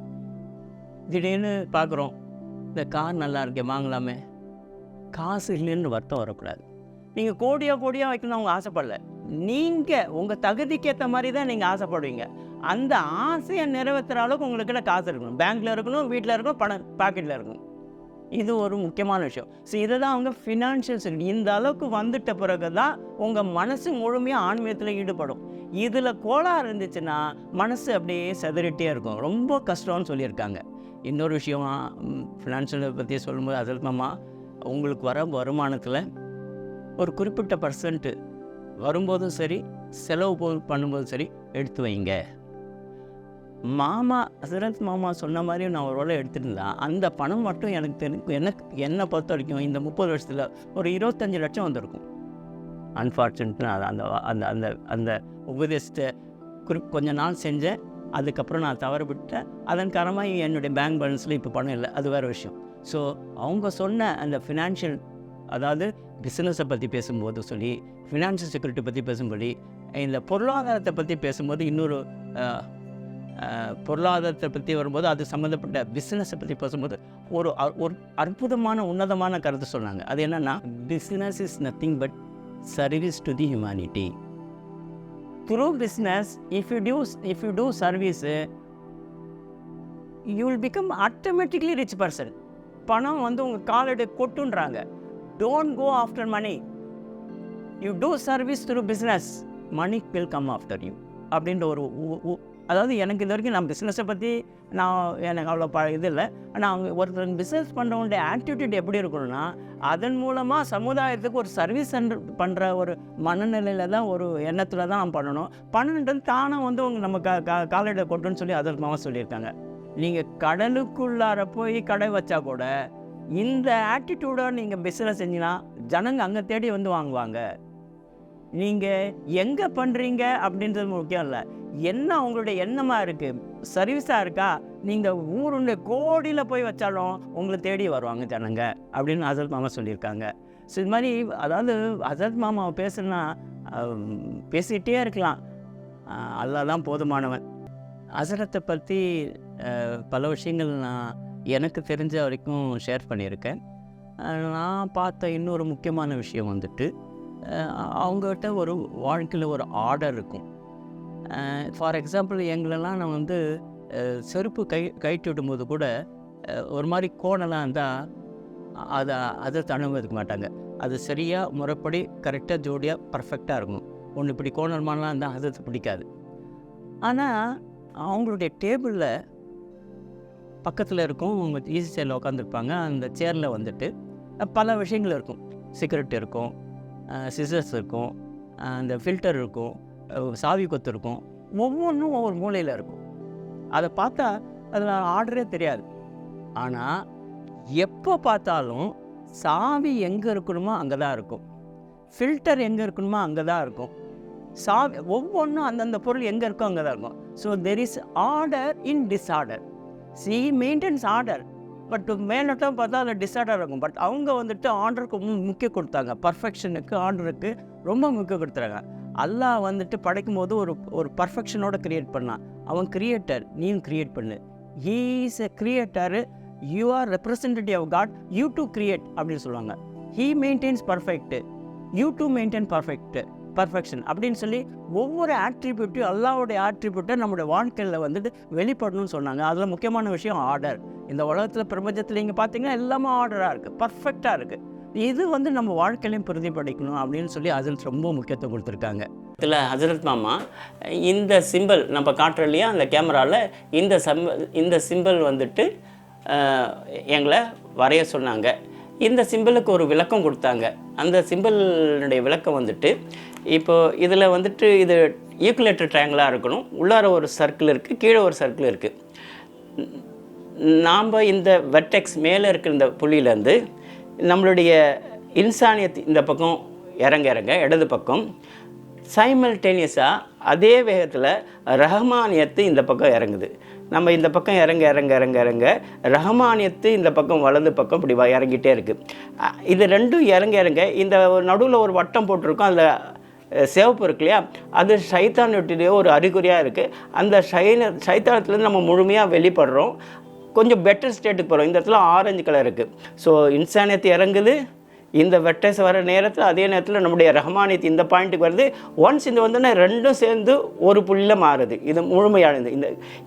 திடீர்னு பார்க்குறோம் இந்த கார் நல்லா இருக்கே வாங்கலாமே, காசு இல்லைன்னு வருத்தம் வரக்கூடாது. நீங்கள் கோடியாக வைக்கணும்னு அவங்க ஆசைப்படல, நீங்கள் உங்கள் தகுதிக்கு ஏற்ற மாதிரி தான் நீங்கள் ஆசைப்படுவீங்க. அந்த ஆசையை நிறைவேற்றுற அளவுக்கு உங்களுக்கிட்ட காசு இருக்கணும், பேங்க்கில் இருக்கணும், வீட்டில் இருக்கணும், பணம் பாக்கெட்டில் இருக்கணும். இது ஒரு முக்கியமான விஷயம். ஸோ இதை தான் அவங்க ஃபினான்ஷியல் செக்யூரிட்டி. இந்த அளவுக்கு வந்துட்ட பிறகு தான் உங்கள் மனசு முழுமையாக ஆன்மீகத்தில் ஈடுபடும். இதில் கோளாறு இருந்துச்சுன்னா மனசு அப்படியே செதறிட்டே இருக்கும், ரொம்ப கஷ்டம்னு சொல்லியிருக்காங்க. இன்னொரு விஷயம் ஃபினான்ஷியலை பற்றி சொல்லும்போது ஹதரத் மாமா, உங்களுக்கு வர வருமானத்தில் ஒரு குறிப்பிட்ட பர்சன்ட்டு வரும்போதும் சரி, செலவு பண்ணும்போதும் சரி எடுத்து வைங்க. மாமா ஹசரத் மாமா சொன்ன மாதிரி நான் ஒரு வேளை எடுத்துருந்தா அந்த பணம் மட்டும் என்னை பொறுத்த வரைக்கும் இந்த 30 வருஷத்தில் ஒரு 25 லட்சம் வந்திருக்கும். அன்ஃபார்ச்சுனேட்லி அந்த அந்த அந்த அந்த உபதேசத்தை கொஞ்ச நாள் செஞ்சேன், அதுக்கப்புறம் நான் தவறு விட்டேன். அதன் காரணமாக என்னுடைய பேங்க் பேலன்ஸில் இப்போ பணம் இல்லை, அது வேறு விஷயம். ஸோ அவங்க சொன்ன அந்த ஃபினான்ஷியல், அதாவது பிஸ்னஸை பற்றி பேசும்போது சொல்லி, ஃபினான்ஷியல் செக்யூரிட்டி பற்றி பேசும்போது, இந்த பொருளாதாரத்தை பற்றி பேசும்போது, இன்னொரு பொருளாதாரத்தை பற்றி வரும்போது அது சம்மந்தப்பட்ட பிஸ்னஸை பற்றி பேசும்போது ஒரு அற்புதமான உன்னதமான கருத்து சொன்னாங்க. அது என்னென்னா, business is nothing but service to the humanity. Through business if you do service you will become automatically rich person. பணம் உங்கள் காலடி கொட்டுன்றாங்க. Don't go after money, you do service through business, money will come after you அப்படின்ற ஒரு, அதாவது எனக்கு இது வரைக்கும் நான் பிஸ்னஸை பற்றி எனக்கு அவ்வளோ இது இல்லை. ஆனால் அவங்க ஒருத்தர் பிஸ்னஸ் பண்ணுறவங்களுடைய ஆட்டிடியூட் எப்படி இருக்கணும்னா, அதன் மூலமாக சமுதாயத்துக்கு ஒரு சர்வீஸ் பண்ணுற ஒரு மனநிலையில் தான், ஒரு எண்ணத்தில் தான் நம்ம பண்ணணும். பண்ணணுன்றது தானாக உங்கள் நம்ம காலடியில் கொட்டுன்னு சொல்லி அதற்கமாக சொல்லியிருக்காங்க. நீங்கள் கடலுக்குள்ளார போய் கடை வச்சா கூட இந்த ஆட்டிடியூடோடு நீங்கள் பிஸ்னஸ் செஞ்சிங்கன்னா ஜனங்க அங்கே தேடி வாங்குவாங்க. நீங்கள் எங்கே பண்ணுறீங்க அப்படின்றது முக்கியம் இல்லை, என்ன உங்களுடைய எண்ணமாக இருக்குது, சர்வீஸாக இருக்கா. நீங்கள் ஊருடைய கோடியில் போய் வச்சாலும் உங்களை தேடி வருவாங்க ஜனங்க அப்படின்னு ஹசரத் மாமா சொல்லியிருக்காங்க. ஸோ இது மாதிரி, அதாவது ஹசரத் மாமா பேசுனா பேசிகிட்டே இருக்கலாம், அல்லாஹ் தான் போதுமானவன். ஹசரத்தை பற்றி பல விஷயங்கள் நான் எனக்கு தெரிஞ்ச வரைக்கும் ஷேர் பண்ணியிருக்கேன். நான் பார்த்த இன்னொரு முக்கியமான விஷயம் அவங்ககிட்ட ஒரு வாழ்க்கையில் ஒரு ஆர்டர் இருக்கும். ஃபார் எக்ஸாம்பிள், எங்களெல்லாம் நான் செருப்பு கழட்டி விடும்போது கூட ஒரு மாதிரி கோணலாம் இருந்தால் அதை அனுமதிக்க மாட்டாங்க. அது சரியாக முறைப்படி கரெக்டாக ஜோடியாக பர்ஃபெக்டாக இருக்கணும். ஒன்று இப்படி கோணல்மானலாம் இருந்தால் அதை பிடிக்காது. ஆனால் அவங்களுடைய டேபிளில் பக்கத்தில் இருக்கும், அவங்க ஈஸி சேரில் உட்காந்துருப்பாங்க. அந்த சேரில் பல விஷயங்கள் இருக்கும். சிகரெட் இருக்கும், சிசர்ஸ் இருக்கும், அந்த ஃபில்டர் இருக்கும், சாவி கொத்து இருக்கும், ஒவ்வொன்றும் ஒவ்வொரு மூலையில் இருக்கும். அதை பார்த்தா அதில் ஆர்டரே தெரியாது. ஆனால் எப்போ பார்த்தாலும் சாவி எங்கே இருக்கணுமோ அங்கே தான் இருக்கும், ஃபில்டர் எங்கே இருக்கணுமோ அங்கே தான் இருக்கும், சாவி ஒவ்வொன்றும் அந்தந்த பொருள் எங்கே இருக்கோ அங்கே தான் இருக்கும். So there is order in disorder. She maintains order, but மேலட்டம் பார்த்தா அதில் டிஸார்டர் இருக்கும். பட் அவங்க ஆர்டருக்கு முக்கியம் கொடுத்தாங்க, பர்ஃபெக்ஷனுக்கு ஆர்டருக்கு ரொம்ப முக்கியம் கொடுத்துறாங்க. அல்லாஹ் படைக்கும் போது ஒரு பர்ஃபெக்ஷனோட க்ரியேட் பண்ணான். அவன் கிரியேட்டர், நீயும் க்ரியேட் பண்ணு. He is a creator, you are representative of God, you to create அப்படின்னு சொல்லுவாங்க. He maintains perfect, you to maintain perfection அப்படின்னு சொல்லி ஒவ்வொரு ஆட்ரிபியூட்டையும், அல்லாஹ்வுடைய ஆட்ரிபியூட்டை நம்மளுடைய வாழ்க்கையில் வெளிப்படணும்னு சொன்னாங்க. அதில் முக்கியமான விஷயம் ஆர்டர். இந்த உலகத்தில் பிரபஞ்சத்தில் நீங்கள் பார்த்தீங்கன்னா எல்லாமே ஆர்டராக இருக்குது, பர்ஃபெக்டாக இருக்குது. இது வந்து நம்ம வாழ்க்கையிலையும் பிரதிபலிக்கணும் அப்படின்னு சொல்லி அதில் ரொம்ப முக்கியத்துவம் கொடுத்துருக்காங்க. இதில் ஹசரத் மாமா இந்த சிம்பிள் நம்ம காட்டுறோம் இல்லையா அந்த கேமராவில், இந்த சிம்பிள் வந்துட்டு எங்களை வரைய சொன்னாங்க. இந்த சிம்பிளுக்கு ஒரு விளக்கம் கொடுத்தாங்க. அந்த சிம்பிளுடைய விளக்கம் வந்துட்டு இப்போது இதில் வந்துட்டு இது ஈக்குலேட்டர் ட்ரையாங்கிளாக இருக்கணும். உள்ளார ஒரு சர்க்கிள் இருக்குது, கீழே ஒரு சர்க்கிள் இருக்குது. நாம் இந்த வெர்டெக்ஸ் மேலே இருக்கிற இந்த புள்ளியிலேருந்து நம்மளுடைய இன்சானியத் இந்த பக்கம் இறங்க இடது பக்கம், சைமல்டேனியஸாக அதே வேகத்தில் ரஹ்மானியத்து இந்த பக்கம் இறங்குது. நம்ம இந்த பக்கம் இறங்க ரஹ்மானியத்து இந்த பக்கம் வலது பக்கம் இப்படி இறங்கிட்டே இருக்குது. இது ரெண்டும் இறங்க இந்த நடுவில் ஒரு வட்டம் போட்டிருக்கோம். அதில் சிவப்பு இருக்கு இல்லையா, அது ஷைத்தானுடைய ஒரு அறிகுறியாக இருக்குது. அந்த ஷைத்தானத்துலேருந்து நம்ம முழுமையாக வெளிப்படுறோம், கொஞ்சம் பெட்டர் ஸ்டேட்டுக்கு போகிறோம். இந்த இடத்துல ஆரஞ்சு கலர் இருக்குது. ஸோ இன்சானியத்து இறங்குது இந்த வெட்டஸ் வர நேரத்தில், அதே நேரத்தில் நம்முடைய ரஹ்மானியத் இந்த பாயிண்ட்டுக்கு வருது. ஒன்ஸ் இந்த வந்தோன்னா ரெண்டும் சேர்ந்து ஒரு புள்ளியில் மாறுது. இது முழுமையானது.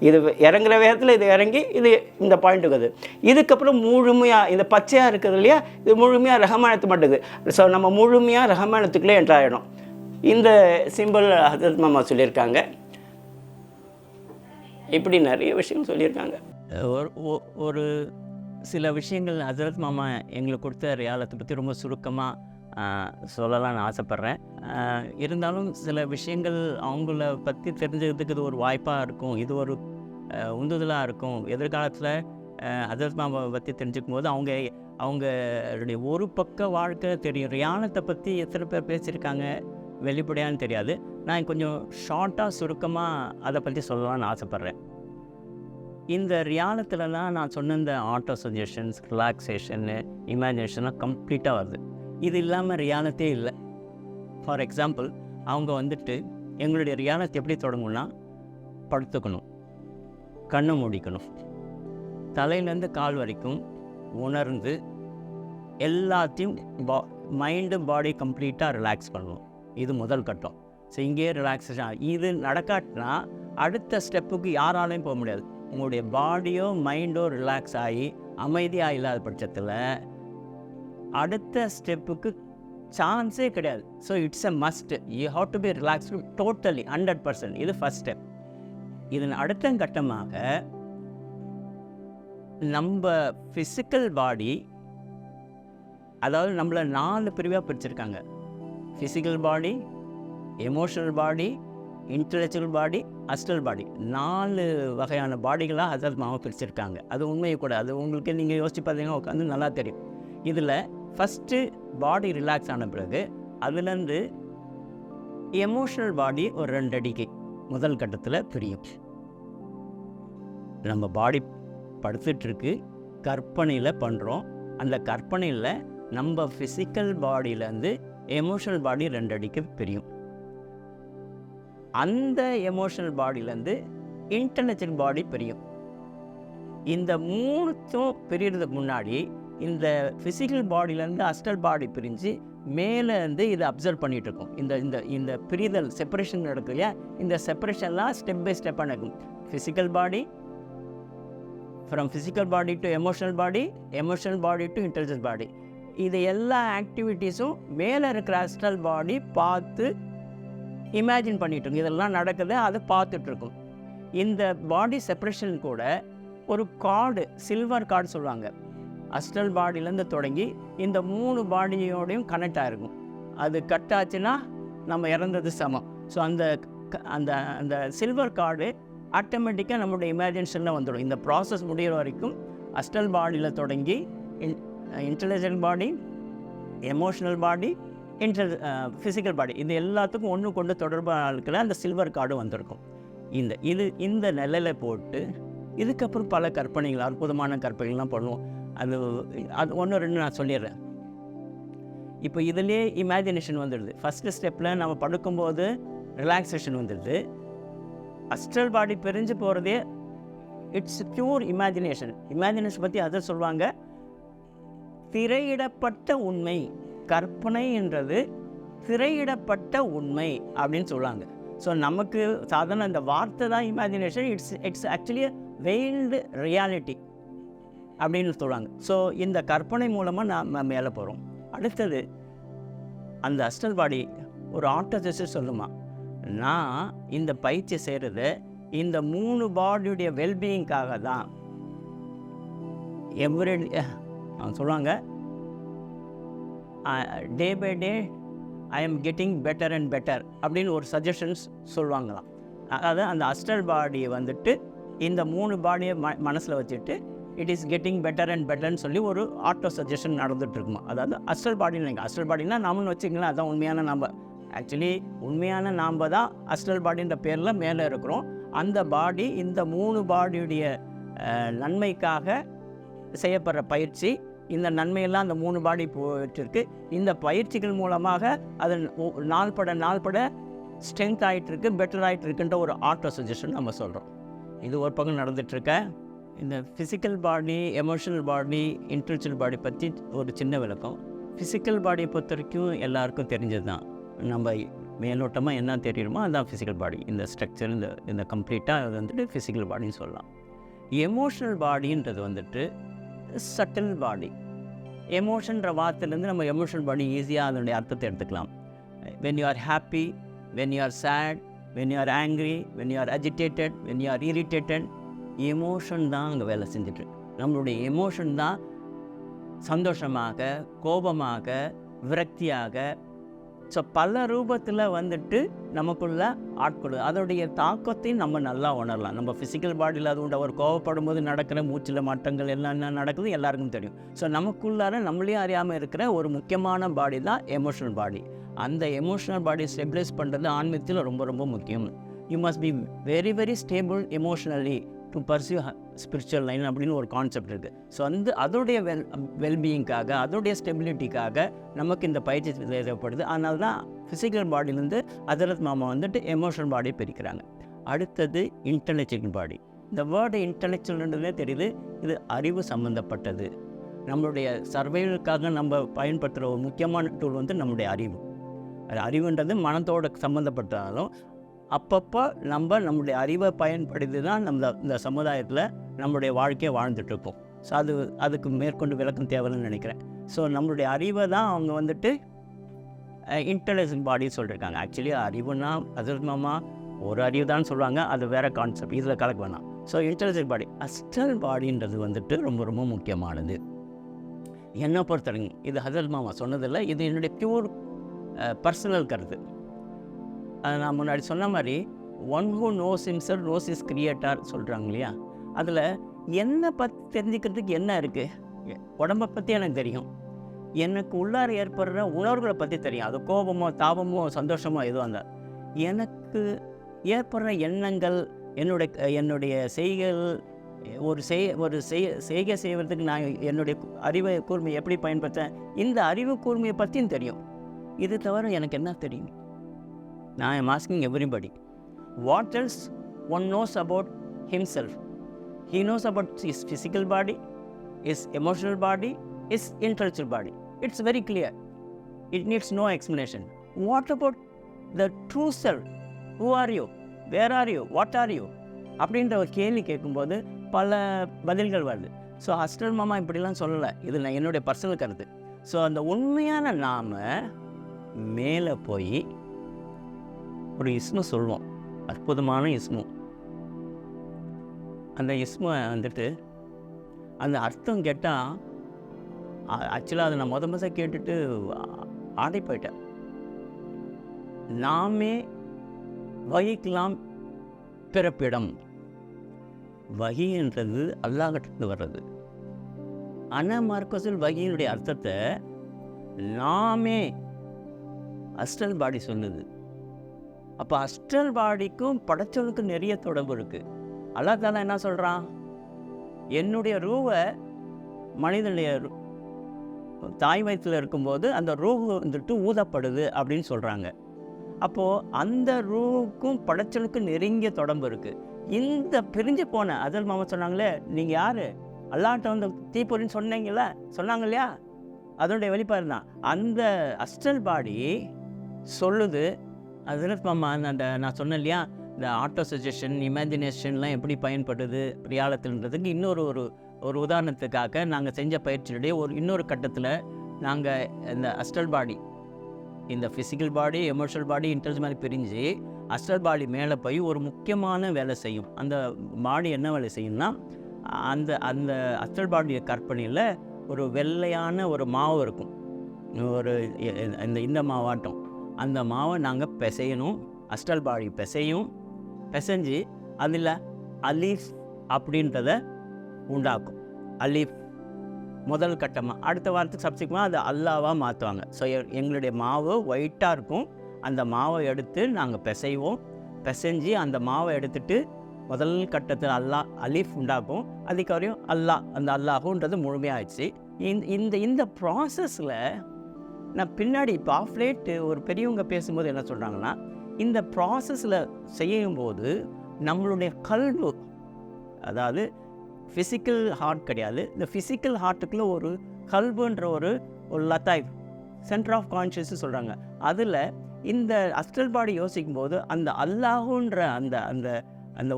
இது இறங்குற வேகத்தில் இது இறங்கி இது இந்த பாயிண்ட்டுக்கு வருது. இதுக்கப்புறம் முழுமையாக இந்த பச்சையாக இருக்குது இல்லையா, இது முழுமையாக ரஹ்மானியத்து மட்டுது. ஸோ நம்ம முழுமையாக ரஹ்மானியத்துக்குள்ளே என்ட்ரு ஆகிடும். இந்த சிம்பிள் ஹஜரத் மாமா சொல்லியிருக்காங்க. இப்படி நிறைய விஷயங்கள் சொல்லியிருக்காங்க. ஒரு சில விஷயங்கள் ஹஜரத் மாமா எங்களுக்கு கொடுத்த ரியாலத்தை பற்றி ரொம்ப சுருக்கமாக சொல்லலாம்னு ஆசைப்பட்றேன். இருந்தாலும் சில விஷயங்கள் அவங்கள பற்றி தெரிஞ்சுக்கிறதுக்கு இது ஒரு வாய்ப்பாக இருக்கும், இது ஒரு உந்துதலாக இருக்கும். எதிர்காலத்தில் ஹஜரத் மாமாவை பற்றி தெரிஞ்சுக்கும் போது அவங்களுடைய ஒரு பக்க வாழ்க்கை தெரியும். ரியாலத்தை பற்றி எத்தனை பேர் பேசியிருக்காங்க வெளிப்படையான்னு தெரியாது. நான் கொஞ்சம் ஷார்ட்டாக சுருக்கமாக அதை பற்றி சொல்லலாம்னு ஆசைப்பட்றேன். இந்த ரியாலத்துலலாம் நான் சொன்ன இந்த ஆட்டோ சஜஷன்ஸ், ரிலாக்ஸேஷனு, இமேஜினேஷன்லாம் கம்ப்ளீட்டாக வருது. இது இல்லாமல் ரியாலத்தே இல்லை. ஃபார் எக்ஸாம்பிள், அவங்க வந்துட்டு எங்களுடைய ரியாலத்தை எப்படி தொடங்கும்னா, படுத்துக்கணும், கண்ணை மூடிக்கணும், தலையிலேருந்து கால் வரைக்கும் உணர்ந்து எல்லாத்தையும் மைண்டு பாடி கம்ப்ளீட்டாக ரிலாக்ஸ் பண்ணணும். இது முதல் கட்டம். ஸோ இங்கேயே ரிலாக்ஸேஷன். இது நடக்காட்டினா அடுத்த ஸ்டெப்புக்கு யாராலையும் போக முடியாது. உங்களுடைய பாடியோ மைண்டோ ரிலாக்ஸ் ஆகி அமைதியாக இல்லாத பட்சத்தில் அடுத்த ஸ்டெப்புக்கு சான்ஸே கிடையாது. So it's a must. You have to be relaxed totally 100%. இது ஃபஸ்ட் ஸ்டெப். இதன் அடுத்த கட்டமாக நம்ம ஃபிசிக்கல் பாடி, அதாவது நம்மளை 4 பிரிவாக பிரிச்சிருக்காங்க. ஃபிசிக்கல் பாடி, எமோஷனல் பாடி, இன்டலெக்சுவல் பாடி, அஸ்ட்ரல் பாடி. 4 வகையான பாடிகளாக ஹஜரத் மாமா பிரிச்சிருக்காங்க. அது உண்மையை கூட, அது உங்களுக்கு நீங்கள் யோசிச்சு பார்த்தீங்கன்னா உட்காந்து நல்லா தெரியும். இதில் ஃபஸ்ட்டு பாடி ரிலாக்ஸ் ஆன பிறகு அதுலேருந்து எமோஷனல் பாடி ஒரு 2 அடிக்கு முதல் கட்டத்தில் பிரியும். நம்ம பாடி படுத்துட்ருக்கு, கற்பனையில் பண்ணுறோம். அந்த கற்பனையில் நம்ம ஃபிசிக்கல் பாடியிலேருந்து எமோஷனல் பாடி 2 அடிக்கு பிரியும். அந்த எமோஷனல் பாடியிலேருந்து இன்டலெக்சுவல் பாடி பிரியும். இந்த 3த்தும் பிரியறதுக்கு முன்னாடி இந்த ஃபிசிக்கல் பாடியிலேருந்து அஸ்ட்ரல் பாடி பிரிஞ்சு மேலேருந்து இதை அப்சர்வ் பண்ணிகிட்டு இருக்கும். இந்த இந்த இந்த பிரிதல் செப்பரேஷன் நடக்கும் இல்லையா, இந்த செப்பரேஷன்லாம் ஸ்டெப் பை ஸ்டெப்பாக நடக்கும். Physical body, from physical body to emotional body to intelligence body. இது எல்லா ஆக்டிவிட்டீஸும் மேலே இருக்கிற அஸ்ட்ரல் பாடி பார்த்து இமேஜின் பண்ணிகிட்ருக்கும். இதெல்லாம் நடக்குது, அதை பார்த்துட்ருக்கும். இந்த பாடி செப்பரேஷன் கூட ஒரு கார்டு, சில்வர் கார்டு சொல்லுவாங்க, அஸ்ட்ரல் பாடியிலேருந்து தொடங்கி இந்த 3 பாடியோடையும் கனெக்ட் ஆகிருக்கும். அது கட் ஆச்சுன்னா நம்ம இறந்தது சமம். ஸோ அந்த அந்த அந்த சில்வர் கார்டு ஆட்டோமேட்டிக்காக நம்மளுடைய இமேஜினேஷனில் வந்துடும். இந்த ப்ராசஸ் முடிகிற வரைக்கும் அஸ்ட்ரல் பாடியில் தொடங்கி இன்டெலிஜென்ட் பாடி, எமோஷ்னல் பாடி, ஃபிசிக்கல் பாடி, இது எல்லாத்துக்கும் ஒன்று கொண்டு தொடர்பாக இருக்கிற அந்த சில்வர் கார்டு வந்திருக்கும். இந்த நிலையில் போட்டு இதுக்கப்புறம் பல கற்பனைகள், அற்புதமான கற்பனைகள்லாம் பண்ணுவோம். அது 1-2 நான் சொல்லிடுறேன். இப்போ இதிலே இமேஜினேஷன் வந்துடுது. ஃபஸ்ட்டு ஸ்டெப்பில் நம்ம படுக்கும்போது ரிலாக்ஸேஷன் வந்துடுது. அஸ்ட்ரல் பாடி பிரிஞ்சு போகிறதே இட்ஸ் பியூர் இமேஜினேஷன். இமேஜினேஷன் பற்றி அதை சொல்லுவாங்க, திரையிடப்பட்ட உண்மை. கற்பனை என்றது திரையிடப்பட்ட உண்மை அப்படின்னு சொல்லுவாங்க. ஸோ நமக்கு சாதாரண இந்த வார்த்தை தான் imagination, it's actually wild reality அப்படின்னு சொல்லுவாங்க. ஸோ இந்த கற்பனை மூலமாக நாம் மேலே போகிறோம். அடுத்தது அந்த அஸ்ட்ரல் பாடி ஒரு ஆட்டோஜஸ்ட் சொல்லுமா, நான் இந்த பயிற்சி செய்கிறது இந்த 3 பாடியுடைய வெல்பீயிங்காக தான். எவ்ரி சொல்லுவாங்க, day by day I am getting better and better அப்படின்னு ஒரு சஜஷன்ஸ் சொல்லுவாங்களாம். அதாவது அந்த அஸ்ட்ரல் பாடியை வந்துட்டு இந்த 3 பாடியை மனசில் வச்சுட்டு it is getting better and பெட்டர்னு சொல்லி ஒரு ஆட்டோ சஜஷன் நடந்துகிட்ருக்குமா. அதாவது அஸ்ட்ரல் பாடின்னு நீங்கள் அஸ்ட்ரல் பாடினா நாமன்னு வச்சுக்கலாம், அதுதான் உண்மையான நாம். ஆக்சுவலி உண்மையான நாம் தான் அஸ்ட்ரல் பாடின்ற பேரில் மேலே இருக்கிறோம். அந்த பாடி இந்த 3 பாடியுடைய நன்மைக்காக செய்யப்படுற பயிற்சி. இந்த நன்மையெல்லாம் அந்த 3 பாடி போயிட்டுருக்கு. இந்த பயிற்சிகள் மூலமாக அது நாள்பட ஸ்ட்ரென்த் ஆகிட்டுருக்கு, பெட்டர் ஆகிட்டுருக்குன்ற ஒரு ஆட்டோ சஜஷன் நம்ம சொல்கிறோம். இது ஒரு பக்கம் நடந்துகிட்ருக்க. இந்த ஃபிசிக்கல் பாடி, எமோஷனல் பாடி, இன்டெலெக்சுவல் பாடி பற்றி ஒரு சின்ன விளக்கம். ஃபிசிக்கல் பாடியை பொறுத்த வரைக்கும் எல்லாருக்கும் தெரிஞ்சது தான். நம்ம மேலோட்டமாக என்ன தெரியுமோ அதுதான் ஃபிசிக்கல் பாடி. இந்த ஸ்ட்ரக்சர் இந்த கம்ப்ளீட்டாக அது வந்துட்டு ஃபிசிக்கல் பாடின்னு சொல்லலாம். எமோஷனல் பாடின்றது வந்துட்டு சட்டில் பாடி. எமோஷன்ற வார்த்தையிலேருந்து நம்ம எமோஷனல் பாடி ஈஸியாக அதனுடைய அர்த்தத்தை எடுத்துக்கலாம். When you are happy, when you are sad, when you are angry, when you are agitated, when you are irritated, emotion தான் அங்கே வேலை செஞ்சுட்டு. நம்மளுடைய எமோஷன் தான் சந்தோஷமாக, கோபமாக, விரக்தியாக, ஸோ பல ரூபத்தில் வந்துட்டு நமக்குள்ளே ஆட்கொள்ளுது. அதோடைய தாக்கத்தையும் நம்ம நல்லா உணரலாம். நம்ம ஃபிசிக்கல் பாடியில் அது உண்ட ஒரு கோவப்படும் போது நடக்கிற மூச்சில் மாற்றங்கள் எல்லாம் என்ன நடக்குது எல்லாருக்கும் தெரியும். ஸோ நமக்குள்ளார நம்மளையும் அறியாமல் இருக்கிற ஒரு முக்கியமான பாடி தான் எமோஷனல் பாடி. அந்த எமோஷனல் பாடியை ஸ்டெபிலைஸ் பண்ணுறது ஆன்மீகத்தில் ரொம்ப ரொம்ப முக்கியம். You must be very very stable emotionally to pursue spiritual line அப்படின்னு ஒரு கான்செப்ட் இருக்குது. ஸோ அதோடைய வெல்பீயிங்காக, அதோடைய ஸ்டெபிலிட்டிக்காக நமக்கு இந்த பயிற்சி தேவைப்படுது. அதனால தான் ஃபிசிக்கல் பாடியிலேருந்து ஹஜ்ரத் மாமா வந்துட்டு எமோஷனல் பாடியை பிரிக்கிறாங்க. அடுத்தது இன்டெலெக்சுவல் பாடி. இந்த வேர்டு இன்டெலெக்சுவல்ன்றதே தெரியுது, இது அறிவு சம்மந்தப்பட்டது. நம்மளுடைய சர்வைவலுக்காக நம்ம பயன்படுத்துகிற ஒரு முக்கியமான டூல் வந்து நம்மளுடைய அறிவு. அது அறிவுன்றது மனத்தோடு சம்மந்தப்பட்டாலும் அப்பப்போ நம்மளுடைய அறிவை பயன்படுத்தி தான் இந்த சமுதாயத்தில் நம்மளுடைய வாழ்க்கையை வாழ்ந்துட்டுருக்கோம். ஸோ அதுக்கு மேற்கொண்டு விளக்கம் தேவைன்னு நினைக்கிறேன். ஸோ நம்மளுடைய அறிவை தான் அவங்க வந்துட்டு இன்டெலெக்சுவல் பாடின்னு சொல்லியிருக்காங்க. ஆக்சுவலி அறிவுனா ஹஜ்ரத் மாமா ஒரு அறிவு தான் சொல்லுவாங்க, அது வேறு கான்செப்ட், இதில் கலக்க வேணாம். ஸோ இன்டெலெக்சுவல் பாடி, அஸ்ட்ரல் பாடின்றது வந்துட்டு ரொம்ப ரொம்ப முக்கியமானது. என்னை பொறுத்தவரைக்கும் இது ஹஜ்ரத் மாமா சொன்னதில்லை, இது என்னுடைய பியூர் பர்சனல் கருத்து. நான் முன்னாடி சொன்ன மாதிரி one who knows himself knows is creator சொல்கிறாங்க இல்லையா. அதில் என்னை பற்றி தெரிஞ்சுக்கிறதுக்கு என்ன இருக்குது? உடம்பை பற்றி எனக்கு தெரியும், எனக்கு உள்ளார ஏற்படுற உணர்வுகளை பற்றி தெரியும். அது கோபமோ தாபமோ சந்தோஷமோ எதுவும் அந்த எனக்கு ஏற்படுற எண்ணங்கள், என்னுடைய செய்கைகள், ஒரு செய்கை செய்வதற்கு நான் என்னுடைய அறிவை கூர்மையை எப்படி பயன்படுத்தேன், இந்த அறிவு கூர்மையை பற்றியும் தெரியும். இது தவிர எனக்கு என்ன தெரியும்? நான் am asking everybody, what else one knows about himself? He knows about his physical body, his emotional body, his intellectual body. It's very clear. It needs no explanation. What about the true self? Who are you? Where are you? What are you? அப்படின்ற ஒரு கேள்வி கேட்கும்போது பல பதில்கள் வருது. ஸோ அஸ்ட்ரல் மாமா இப்படிலாம் சொல்லலை, இது நான் என்னுடைய பர்சனல் கருத்து. ஸோ அந்த உண்மையான நாம் மேலே போய் ஒரு இஸ்மு சொல்லுவோம், அற்புதமான இஸ்மு. அந்த இஸ்மை வந்துட்டு அந்த அர்த்தம் கேட்டால் ஆக்சுவலாக அதை நான் முதல்ல கேட்டுட்டு ஆடி போயிட்டேன். நாமே வகிக்கலாம் பிறப்பிடம். வகின்றது அல்லாஹ்கிட்ட வர்றது. மார்க்கஸில் வகியினுடைய அர்த்தத்தை நாமே அஸ்ட்ரல் பாடி சொல்லுது. அப்போ அஸ்ட்ரல் பாடிக்கும் படைச்சவனுக்கும் நிறைய தொடர்பு இருக்குது. அல்லாஹ் தாலா என்ன சொல்கிறான்? என்னுடைய ரூவை மனிதனுடைய தாய் வயிற்றில் இருக்கும்போது அந்த ரூஹு வந்துட்டு ஊதப்படுது அப்படின்னு சொல்கிறாங்க. அப்போது அந்த ரூவுக்கும் படைச்சலுக்கும் நெருங்கிய தொடர்பு இருக்குது. இந்த பிரிஞ்சு போன ஹஜ்ரத் மாமா சொன்னாங்களே, நீங்கள் யார் அல்லாஹ்ட்ட வந்து தீப்பொறின்னு சொன்னாங்க இல்லையா, அதனுடைய வெளிப்பாடு தான் அந்த அஸ்ட்ரல் பாடி சொல்லுது. ஹஜ்ரத் மாமா நான் சொன்னேன் இல்லையா, இந்த ஆட்டோ சஜஷன், இமேஜினேஷன்லாம் எப்படி பயன்படுது ரியாலத்தில்ன்றதுக்கு இன்னொரு ஒரு உதாரணத்துக்காக நாங்கள் செஞ்ச பயிற்சியுடைய இன்னொரு கட்டத்தில் நாங்கள் இந்த அஸ்ட்ரல் பாடி, இந்த ஃபிசிக்கல் பாடி, எமோஷனல் பாடி, இன்டெலிஜென்ஸ் மாதிரி பிரிஞ்சு அஸ்ட்ரல் பாடி மேலே போய் ஒரு முக்கியமான வேலை செய்யும். அந்த பாடி என்ன வேலை செய்யும்னா, அந்த அந்த அஸ்ட்ரல் பாடிய கற்பனையில் ஒரு வெள்ளையான ஒரு மாவு இருக்கும், ஒரு இந்த மாவாட்டம். அந்த மாவை நாங்கள் பிசையணும், அஸ்ட்ரல் பாடி பிசைஞ்சு அதில் அலீஃப் அப்படின்றத உண்டாக்கும். அலீஃப் முதல் கட்டமாக, அடுத்த வாரத்துக்கு சப்சிக்வெண்ட்டாக அது அல்லாவாக மாற்றுவாங்க. ஸோ எங்களுடைய மாவு ஒயிட்டாக இருக்கும். அந்த மாவை எடுத்து நாங்கள் பிசைஞ்சு அந்த மாவை எடுத்துகிட்டு முதல் கட்டத்தில் அலீஃப் உண்டாக்கும். அதுக்கவரையும் அந்த அல்லாஹுன்றது முழுமையாகிடுச்சு. இந்த ப்ராசஸில் நான் பின்னாடி இப்போ ஆஃப் லேட்டு ஒரு பெரியவங்க பேசும்போது என்ன சொல்கிறாங்கன்னா, இந்த ப்ராசஸில் செய்யும்போது நம்மளுடைய கல்வு, அதாவது ஃபிசிக்கல் ஹார்ட் கிடையாது, இந்த ஃபிசிக்கல் ஹார்ட்டுக்குள்ளே ஒரு கல்வுன்ற ஒரு லத்தாய்ஃப், சென்டர் ஆஃப் கான்ஷியஸ் சொல்கிறாங்க. அதில் இந்த அஸ்ட்ரல் பாடி யோசிக்கும்போது அந்த அல்லாஹுன்ற அந்த அந்த அந்த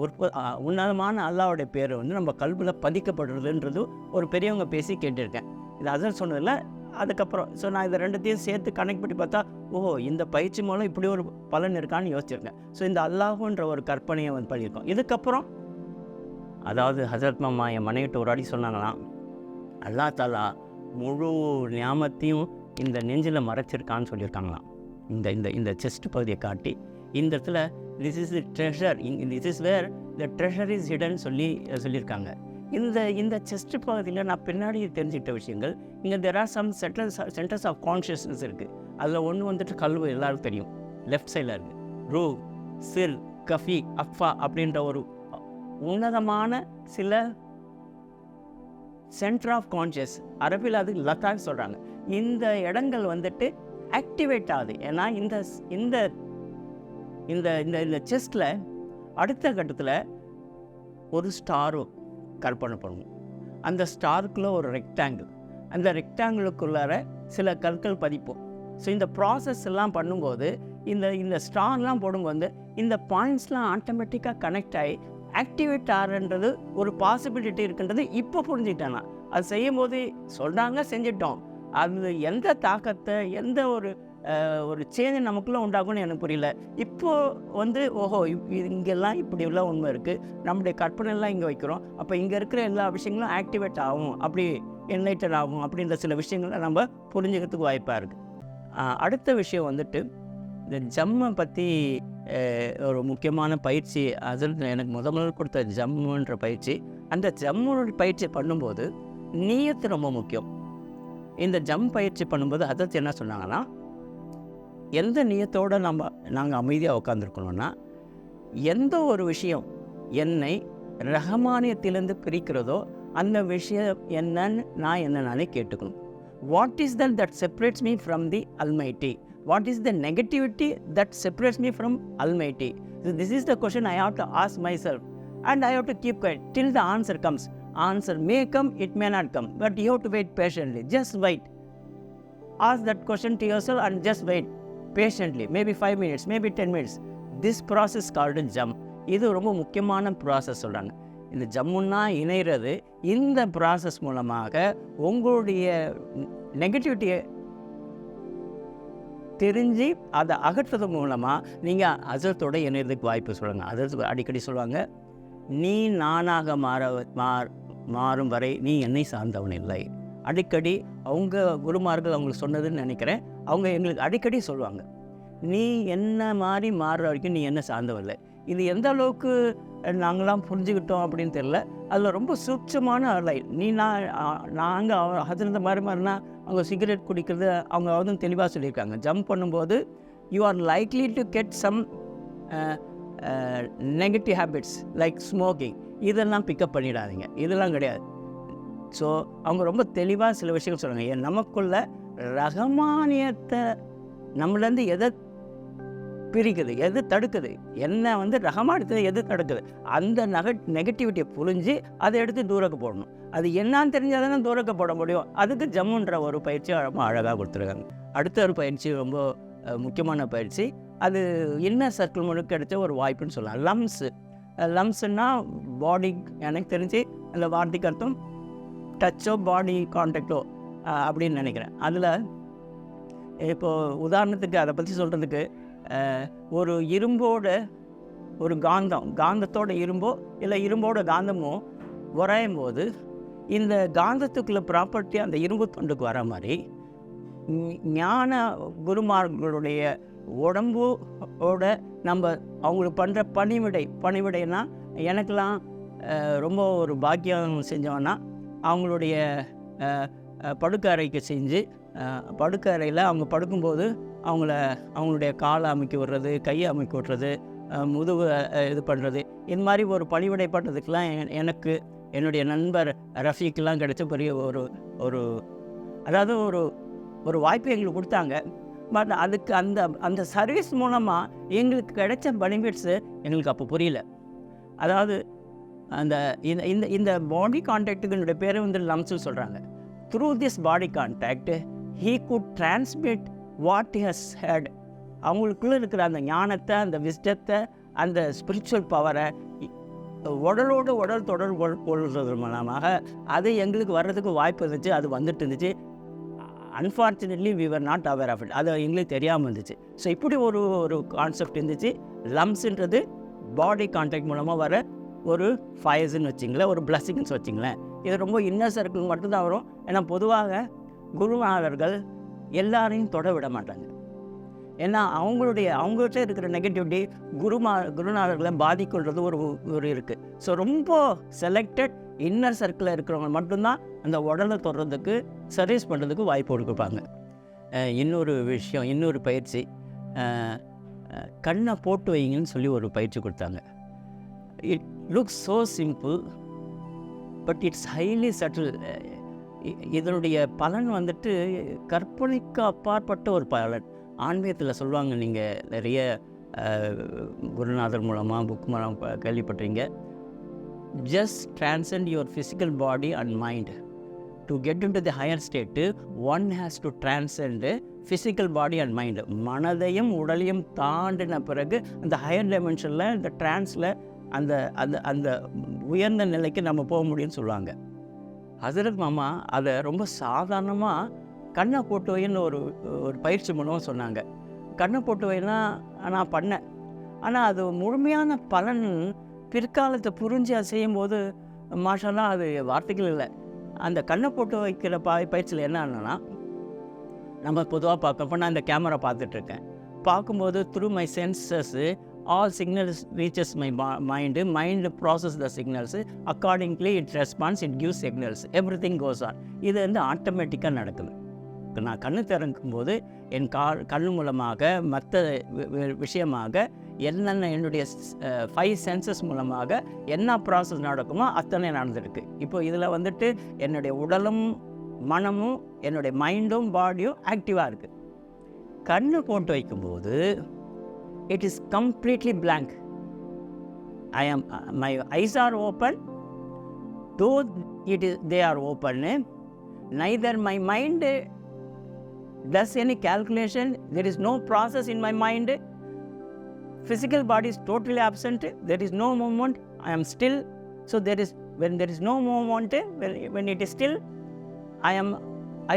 உன்னதமான அல்லாஹ்வுடைய பேர் வந்து நம்ம கல்வியில் பதிக்கப்படுறதுன்றது ஒரு பெரியவங்க பேசி கேட்டிருக்கேன். இது அசல் சொன்னதில்ல. அதுக்கப்புறம் நான் இதை ரெண்டுத்தையும் சேர்த்து கனெக்ட் பண்ணி பார்த்தா, இந்த பயிற்சி மூலம் இப்படி ஒரு பலன் இருக்கான்னு யோசிச்சிருக்கேன். ஸோ இந்த அல்லாஹுன்ற ஒரு கற்பனையை வந்து பண்ணியிருக்கோம். இதுக்கப்புறம் அதாவது ஹசரத் மாமா என் மனைவிட்டு ஒரு அடி சொன்னாங்களாம், அல்லாஹ் தாலா முழு ஞாபகத்தையும் இந்த நெஞ்சில் மறைச்சிருக்கான்னு சொல்லியிருக்காங்களாம். இந்த இந்த இந்த செஸ்ட் பகுதியை காட்டி இந்த இடத்துல this is the treasure, this is where the treasure is hidden சொல்லியிருக்காங்க. இந்த செஸ்ட் பகுதியில் நான் பின்னாடி தெரிஞ்சுக்கிட்ட விஷயங்கள், இங்கே there are some centres of consciousness இருக்குது. அதில் ஒன்று வந்துட்டு கல்வு எல்லாருக்கும் தெரியும், லெஃப்ட் சைடில் இருக்குது. ரூ, சிர், கஃபி, அஃபா அப்படின்ற ஒரு உன்னதமான சில சென்டர் ஆஃப் கான்ஷியஸ், அரபில் அது லத்தான்னு சொல்கிறாங்க. இந்த இடங்கள் வந்துட்டு ஆக்டிவேட் ஆகுது. ஏன்னா இந்த இந்த இந்த இந்த செஸ்டில் அடுத்த கட்டத்தில் ஒரு ஸ்டாரும் கற்பனை பண்ணுவோம். அந்த ஸ்டாருக்குள்ளே ஒரு ரெக்டாங்கிள், அந்த ரெக்டாங்கிளுக்குள்ளார சில கற்கள் பதிப்போம். ஸோ இந்த ப்ராசஸ் எல்லாம் பண்ணும்போது இந்த ஸ்டார்லாம் போடும்போது இந்த பாயிண்ட்ஸ்லாம் ஆட்டோமேட்டிக்காக கனெக்ட் ஆகி ஆக்டிவேட் ஆகுன்றது ஒரு பாசிபிலிட்டி இருக்குன்றது இப்போ புரிஞ்சுக்கிட்டேன். அது செய்யும் போது சொல்கிறாங்க, செஞ்சிட்டோம். அது எந்த தாக்கத்தை, எந்த ஒரு சேஞ்சை நமக்குள்ளே உண்டாகும்னு எனக்கு புரியல. இப்போது வந்து இங்கெல்லாம் இப்படிலாம் உண்மை இருக்குது, நம்முடைய கற்பனைலாம் இங்கே வைக்கிறோம், அப்போ இங்கே இருக்கிற எல்லா விஷயங்களும் ஆக்டிவேட் ஆகும், அப்படி என்லைட்டட் ஆகும் அப்படின்ற சில விஷயங்களை நம்ம புரிஞ்சுக்கிறதுக்கு வாய்ப்பாக இருக்குது. அடுத்த விஷயம் வந்துட்டு இந்த ஜம்மை பற்றி ஒரு முக்கியமான பயிற்சி. அதில் எனக்கு முதல் கொடுத்த ஜம்முன்ற பயிற்சி, அந்த ஜம்முன்ற பயிற்சி பண்ணும்போது நியத்து ரொம்ப முக்கியம். இந்த ஜம் பயிற்சி பண்ணும்போது அதற்கு என்ன சொன்னாங்கன்னா, எந்த நியத்தோடு நாங்கள் அமைதியாக உட்காந்துருக்கணும்னா, எந்த ஒரு விஷயம் என்னை ரஹமானியத்திலேருந்து பிரிக்கிறதோ அந்த விஷயம் என்னன்னு நானே கேட்டுக்கணும். What is that separates me from the almighty? What is the negativity that separates me from Almighty? So this is the question I have to ask myself, and I have to keep quiet till the answer comes. Answer may come, it may not come, but you have to wait patiently. Just wait. Ask that question to yourself and just wait patiently. Maybe 5 minutes, maybe 10 minutes. This process called jump. இது ரொம்ப முக்கியமான ப்ராசஸ் சொல்கிறாங்க. இந்த ஜம்முன்னா இணைகிறது. இந்த ப்ராசஸ் மூலமாக உங்களுடைய நெகட்டிவிட்டியை தெரிஞ்சு அதை அகற்றுறது மூலமாக நீங்கள் ஹசரத்தோட இணையறதுக்கு வாய்ப்பு சொல்லுங்கள். ஹசரத் அடிக்கடி சொல்லுவாங்க, நீ நானாக மாறும் வரை நீ என்னை சார்ந்தவன் இல்லை. அடிக்கடி அவங்க குருமார்கள் அவங்களுக்கு சொன்னதுன்னு நினைக்கிறேன். அவங்க எங்களுக்கு அடிக்கடி சொல்லுவாங்க, நீ என்ன மாதிரி மாறுற வரைக்கும் நீ என்ன சார்ந்தவன் இல்லை. இது எந்த அளவுக்கு நாங்களாம் புரிஞ்சுக்கிட்டோம் அப்படின்னு தெரியல. அதில் ரொம்ப சூட்சமான லைன். நாங்கள் ஹசரத் மாறினா அவங்க சிகரெட் குடிக்கிறது அவங்க வந்து தெளிவாக சொல்லியிருக்காங்க. ஜம்ப் பண்ணும்போது you are likely to get some negative habits like smoking, இதெல்லாம் பிக்கப் பண்ணிடாதீங்க, இதெல்லாம் கிடையாது. ஸோ அவங்க ரொம்ப தெளிவாக சில விஷயங்கள் சொல்கிறாங்க. நமக்குள்ள ரஹமானியத்தை நம்மளேருந்து எதை பிரிக்குது, எது தடுக்குது, என்ன வந்து ரஹமானியத்தை எது தடுக்குது, அந்த நெகட்டிவிட்டியை புரிஞ்சு அதை எடுத்து தூரக்கு போடணும். அது என்னான்னு தெரிஞ்சால் தானே தூரக்க போட முடியும். அதுக்கு ஜம்முன்ற ஒரு பயிற்சி ரொம்ப அழகாக கொடுத்துருக்காங்க. அடுத்த ஒரு பயிற்சி ரொம்ப முக்கியமான பயிற்சி. அது இன்னர் சர்க்கிள் முழுக்க எடுத்த ஒரு வாய்ப்புன்னு சொல்லலாம். லம்ஸுன்னா பாடி, எனக்கு தெரிஞ்சு அந்த வார்த்தைக்கு அர்த்தம் டச்சோ பாடி கான்டாக்டோ, அப்படின்னு நினைக்கிறேன். அதில் இப்போது உதாரணத்துக்கு அதை பற்றி சொல்கிறதுக்கு, ஒரு இரும்போட ஒரு காந்தத்தோட இரும்போ இல்லை இரும்போட காந்தமோ உராயும் போது இந்த காந்தத்துக்குள்ள ப்ராப்பர்ட்டி அந்த இரும்பு துண்டுக்கு வர மாதிரி ஞான குருமார்களுடைய உடம்போட நம்ம அவங்களுக்கு பண்ணுற பணிவிடைனா எனக்கெல்லாம் ரொம்ப ஒரு பாக்கியம் செஞ்சோன்னா அவங்களுடைய படுக்கை அறைக்கு செஞ்சு படுக்கை அறையில் அவங்க படுக்கும்போது அவங்களுடைய காலை அமைக்க விடுறது, கையை அமைக்க விடுறது, முதுகு இது பண்ணுறது, இந்த மாதிரி ஒரு பணிவிடை பண்ணுறதுக்கெலாம் எனக்கு என்னுடைய நண்பர் ரஃபீக்கெலாம் கிடைச்ச பெரிய ஒரு அதாவது ஒரு வாய்ப்பு எங்களுக்கு கொடுத்தாங்க. பட் அதுக்கு அந்த சர்வீஸ் மூலமாக எங்களுக்கு கிடைச்ச பெனிஃபிட்ஸு எங்களுக்கு அப்போ புரியல. அதாவது அந்த இந்த பாடி கான்டாக்டுக்கு என்னுடைய பேரை வந்து லம்ஸு சொல்கிறாங்க. Through this body contact he could transmit what he has heard. அவங்களுக்குள்ளே இருக்கிற அந்த ஞானத்தை, அந்த விஸ்டத்தை, அந்த ஸ்பிரிச்சுவல் பவரை உடலோடு உடல் தொடர்பு கொள்வது மூலமாக அது எங்களுக்கு வர்றதுக்கு வாய்ப்பு இருந்துச்சு. அது வந்துட்டு இருந்துச்சு. Unfortunately we were not aware of it. அது எங்களுக்கு தெரியாமல் இருந்துச்சு. ஸோ இப்படி ஒரு கான்செப்ட் இருந்துச்சு. லம்ஸுன்றது பாடி கான்டாக்ட் மூலமாக வர ஒரு ஃபயர்ஸ்ன்னு வச்சிங்களேன், ஒரு பிளஸ்ஸிங்ஸ் வச்சிங்களேன். இது ரொம்ப இன்னர் சர்க்கிள் மட்டும்தான் வரும். ஏன்னா பொதுவாக குருநாதர்கள் எல்லாரையும் தொட விட மாட்டாங்க. ஏன்னா அவங்கள்ட்ட இருக்கிற நெகட்டிவிட்டி குருநாதர்களை பாதிக்கொள்வது ஒரு இருக்குது. ஸோ ரொம்ப செலக்டட் இன்னர் சர்க்கிளில் இருக்கிறவங்க மட்டும்தான் அந்த உடலை தொடுறதுக்கு சர்வீஸ் பண்ணுறதுக்கு வாய்ப்பு கொடுப்பாங்க. இன்னொரு பயிற்சி, கண்ணை போட்டு வைங்கன்னு சொல்லி ஒரு பயிற்சி கொடுத்தாங்க. It looks so simple, but it's highly subtle. இதனுடைய பலன் வந்துட்டு கற்பனைக்கு அப்பாற்பட்ட ஒரு பலன். ஆன்மீகத்தில் சொல்லுவாங்க, நீங்கள் நிறைய குருநாதர் மூலமாக புக் மூலமாக கேள்விப்பட்டீங்க. Just transcend your physical body and mind. To get into the higher state, one has to transcend physical body and mind. மனதையும் உடலையும் தாண்டின பிறகு அந்த ஹையர் டைமென்ஷனில், இந்த டிரான்ஸில் அந்த அந்த அந்த உயர்ந்த நிலைக்கு நம்ம போக முடியும்னு சொல்லுவாங்க. ஹசரத் மாமா அதை ரொம்ப சாதாரணமாக கண்ணை போட்டு வைன்னு ஒரு பயிற்சி மூலமாக சொன்னாங்க. கண்ணை போட்டு வைனா நான் பண்ணேன். ஆனால் அது முழுமையான பலன் பிற்காலத்தை புரிஞ்சு அதை செய்யும்போது மாஷால்லாம் அது வார்த்தைகள் இல்லை. அந்த கண்ணை போட்டு வைக்கிற பயிற்சியில் என்ன ஆனன்னா, நம்ம பொதுவாக பார்க்கப்போ நான் இந்த கேமரா பார்த்துட்ருக்கேன். பார்க்கும்போது through my senses all signals reaches my mind process the signals, accordingly it responds, it gives signals, everything goes on. இது வந்து ஆட்டோமேட்டிக்காக நடக்குது. இப்போ நான் கண்ணு திறக்கும்போது என் கண் மூலமாக மற்ற விஷயமாக என்னுடைய 5 சென்சஸ் மூலமாக என்ன ப்ராசஸ் நடக்குமோ அத்தனை நடந்துருக்கு. இப்போ இதில் வந்துட்டு என்னுடைய உடலும் மனமும் என்னுடைய மைண்டும் பாடியும் ஆக்டிவாக இருக்குது. கண்ணு போட்டு வைக்கும்போது it is completely blank. My eyes are open, though they are open, neither my mind does any calculation, there is no process in my mind, physical body is totally absent, there is no movement, I am still. So when there is no movement, when it is still, I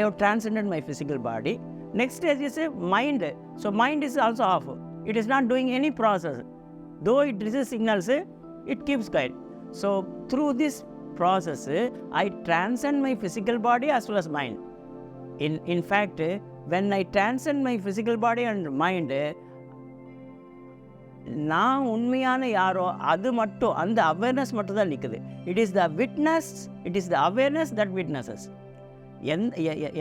have transcended my physical body. Next stage is mind. So mind is also off. It is not doing any process. Though it receives signals, it keeps quiet. So through this process, I transcend my physical body as well as mind. In fact, when I transcend my physical body and mind, நான் உண்மையான யாரோ அது மட்டும், அந்த அவேர்னஸ் மட்டும் தான் நிற்குது. It is the witness, it is the awareness that witnesses.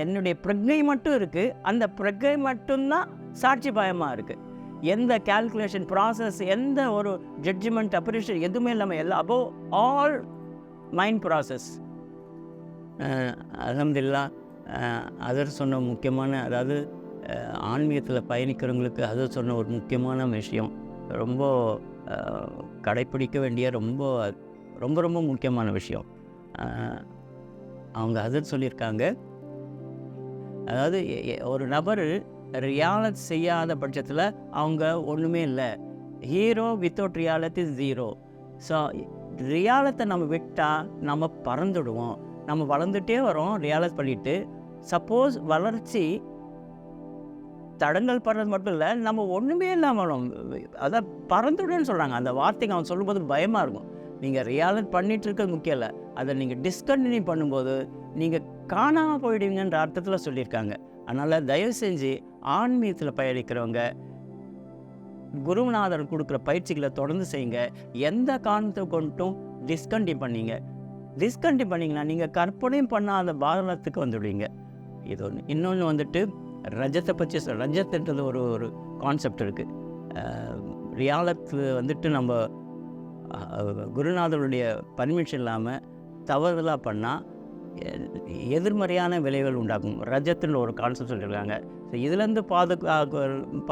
என்னுடைய பிரஜை மட்டும் இருக்குது, அந்த பிரஜை மட்டும்தான் சாட்சி பயமாக இருக்குது. எந்த கால்குலேஷன் ப்ராசஸ், எந்த ஒரு ஜட்ஜ்மெண்ட் அப்ரிஷியேஷன் எதுவுமே இல்லாமல் எல்லாம் அபோவ் ஆல் மைண்ட் ப்ராசஸ். அல்ஹம்துலில்லாஹ். அதர் சொன்ன முக்கியமான, அதாவது ஆன்மீகத்தில் பயணிக்கிறவங்களுக்கு அதர் சொன்ன ஒரு முக்கியமான விஷயம், ரொம்ப கடைப்பிடிக்க வேண்டிய ரொம்ப ரொம்ப ரொம்ப முக்கியமான விஷயம். அவங்க அதர் சொல்லியிருக்காங்க, அதாவது ஒரு நபர் ரியாலிட்டி செய்யாத பட்சத்தில் அவங்க ஒன்றுமே இல்லை. Hero without reality zero. So reality நம்ம விட்டால் நம்ம பறந்துடுவோம். நம்ம வளர்ந்துட்டே வரோம் ரியாலைஸ் பண்ணிவிட்டு, சப்போஸ் வளர்ச்சி தடங்கள் படுறது மட்டும் இல்லை, நம்ம ஒன்றுமே இல்லாமல் அதான் பறந்துடுன்னு சொல்கிறாங்க. அந்த வார்த்தைக்கு அவன் சொல்லும்போது பயமாக இருக்கும். நீங்கள் ரியாலிட் பண்ணிகிட்டு இருக்கிறது முக்கியம் இல்லை, அதை நீங்கள் டிஸ்கண்டினியூ பண்ணும்போது நீங்கள் காணாமல் போயிடுவீங்கன்ற அர்த்தத்தில் சொல்லியிருக்காங்க. அதனால் தயவு செஞ்சு ஆன்மீகத்தில் பயணிக்கிறவங்க குருநாதர் கொடுக்குற பயிற்சிகளை தொடர்ந்து செய்யுங்க. எந்த காரணத்தை கொண்டும் டிஸ்கண்டினியூ பண்ணிங்கன்னா நீங்கள் கற்பனையும் பண்ணாத பாரதத்துக்கு வந்துடுவீங்க. இது ஒன்று. இன்னொன்று வந்துட்டு ரஜத்தை பற்றி ரஜத்துன்றது ஒரு கான்செப்ட் இருக்குது. ரியாலத்தில் வந்துட்டு நம்ம குருநாதருடைய பர்மிஷன் இல்லாமல் தவறுதலாக பண்ணால் எதிர்மறையான விளைவுகள் உண்டாகும். ரஜத்துன்னு ஒரு கான்செப்ட் சொல்லியிருக்காங்க. ஸோ இதுலேருந்து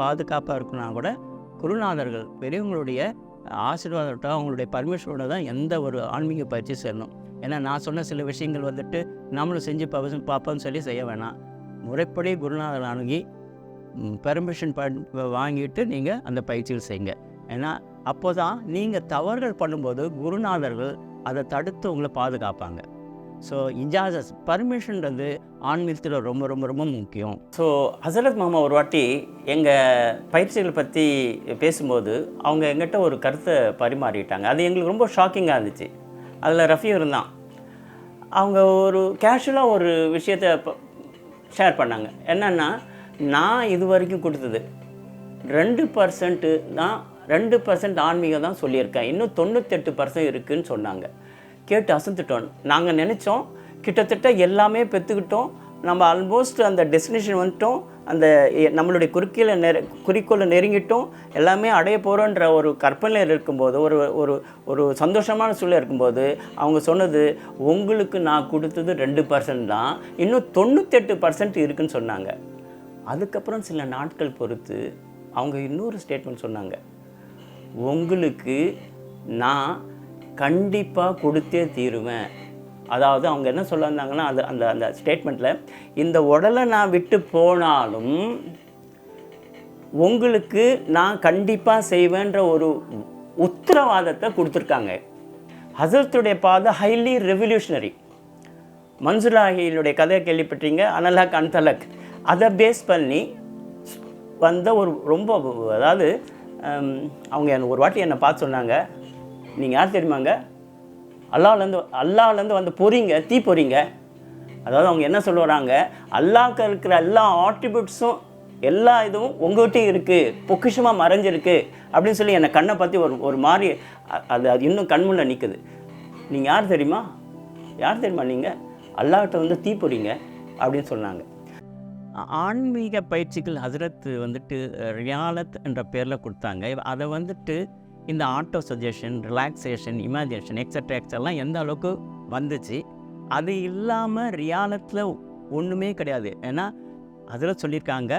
பாதுகாப்பாக இருக்குன்னா கூட குருநாதர்கள் பெரியவங்களுடைய ஆசீர்வாதத்தோட அவங்களுடைய பர்மிஷனோட தான் எந்த ஒரு ஆன்மீக பயிற்சி செய்யணும். ஏன்னா நான் சொன்ன சில விஷயங்கள் வந்துட்டு நம்மளும் செஞ்சு பார்ப்போம்னு சொல்லி செய்ய வேணாம். முறைப்படி குருநாதர் அணுகி பெர்மிஷன் வாங்கிட்டு நீங்கள் அந்த பயிற்சிகள் செய்யுங்க. ஏன்னா அப்போ தான் நீங்கள் தவறுகள் பண்ணும்போது குருநாதர்கள் அதை தடுத்து உங்களை பாதுகாப்பாங்க. ஸோ இஜாசஸ் பர்மிஷன்றது ஆன்மீகத்தில் ரொம்ப ரொம்ப ரொம்ப முக்கியம். ஸோ ஹசரத் மாமா ஒரு வாட்டி எங்கள் பயிற்சிகளை பற்றி பேசும்போது அவங்க எங்கிட்ட ஒரு கருத்தை பரிமாறிட்டாங்க. அது எங்களுக்கு ரொம்ப ஷாக்கிங்காக இருந்துச்சு. அதில் ரஃபியும் இருந்தான். அவங்க ஒரு கேஷுவலாக ஒரு விஷயத்தை ஷேர் பண்ணாங்க. என்னென்னா, நான் இது வரைக்கும் கொடுத்தது 2% தான், 2% ஆன்மீகம் தான் சொல்லியிருக்கேன், இன்னும் 98% இருக்குதுன்னு சொன்னாங்க. கேட்டு அசந்துட்டோம். நாங்கள் நினச்சோம் கிட்டத்தட்ட எல்லாமே பெற்றுக்கிட்டோம், நம்ம ஆல்மோஸ்ட் அந்த டெஸ்டினேஷன் வந்துட்டோம், அந்த நம்மளுடைய குறிக்கோளை நெருங்கிட்டோம், எல்லாமே அடைய போகிறோன்ற ஒரு கற்பனையில் இருக்கும்போது, ஒரு ஒரு ஒரு சந்தோஷமான சூழல் இருக்கும்போது அவங்க சொன்னது, உங்களுக்கு நான் கொடுத்தது 2% தான், இன்னும் 98% இருக்குதுன்னு சொன்னாங்க. அதுக்கப்புறம் சில நாட்கள் பொறுத்து அவங்க இன்னொரு ஸ்டேட்மெண்ட் சொன்னாங்க, உங்களுக்கு நான் கண்டிப்பாக கொடுத்தே தீருவேன். அதாவது அவங்க என்ன சொல்ல வந்தாங்கன்னா, அது அந்த அந்த ஸ்டேட்மெண்ட்டில், இந்த உடலை நான் விட்டு போனாலும் உங்களுக்கு நான் கண்டிப்பாக செய்வேன்ற ஒரு உத்தரவாதத்தை கொடுத்துருக்காங்க. ஹசரத்துடைய பாதை ஹைலி ரெவல்யூஷனரி. மன்சூராகியினுடைய கதையை கேள்விப்பட்டீங்க, அனலக் அன்தலக். அதை பேஸ் பண்ணி வந்த ஒரு ரொம்ப, அதாவது அவங்க ஒரு வாட்டி என்னை பார்த்து சொன்னாங்க, நீங்கள் யார் தெரியுமாங்க, அல்லாஹ்லேருந்து வந்து பொறிங்க, தீ பொறிங்க. அதாவது அவங்க என்ன சொல்ல வராங்க, அல்லாஹ்க்கு இருக்கிற எல்லா ஆட்ரிபியூட்ஸும் எல்லா இதுவும் உங்கள்கிட்டையும் இருக்குது, பொக்கிஷமாக மறைஞ்சிருக்கு அப்படின்னு சொல்லி என்னை கண்ணை பற்றி ஒரு மாதிரி அது இன்னும் கண்முள்ள நிற்குது. நீங்கள் யார் தெரியுமா நீங்கள் அல்லாஹ்கிட்ட வந்து தீ பொறிங்க அப்படின்னு சொன்னாங்க. ஆன்மீக பயிற்சிகள் ஹசரத் வந்துட்டு ரியாலத் என்ற பேரில் கொடுத்தாங்க. அதை வந்துட்டு இந்த auto suggestion, relaxation, imagination etcetera எந்த அளவுக்கு வந்துச்சு. அது இல்லாமல் ரியாலத்தில் ஒன்றுமே கிடையாது. ஏன்னா அதில் சொல்லியிருக்காங்க,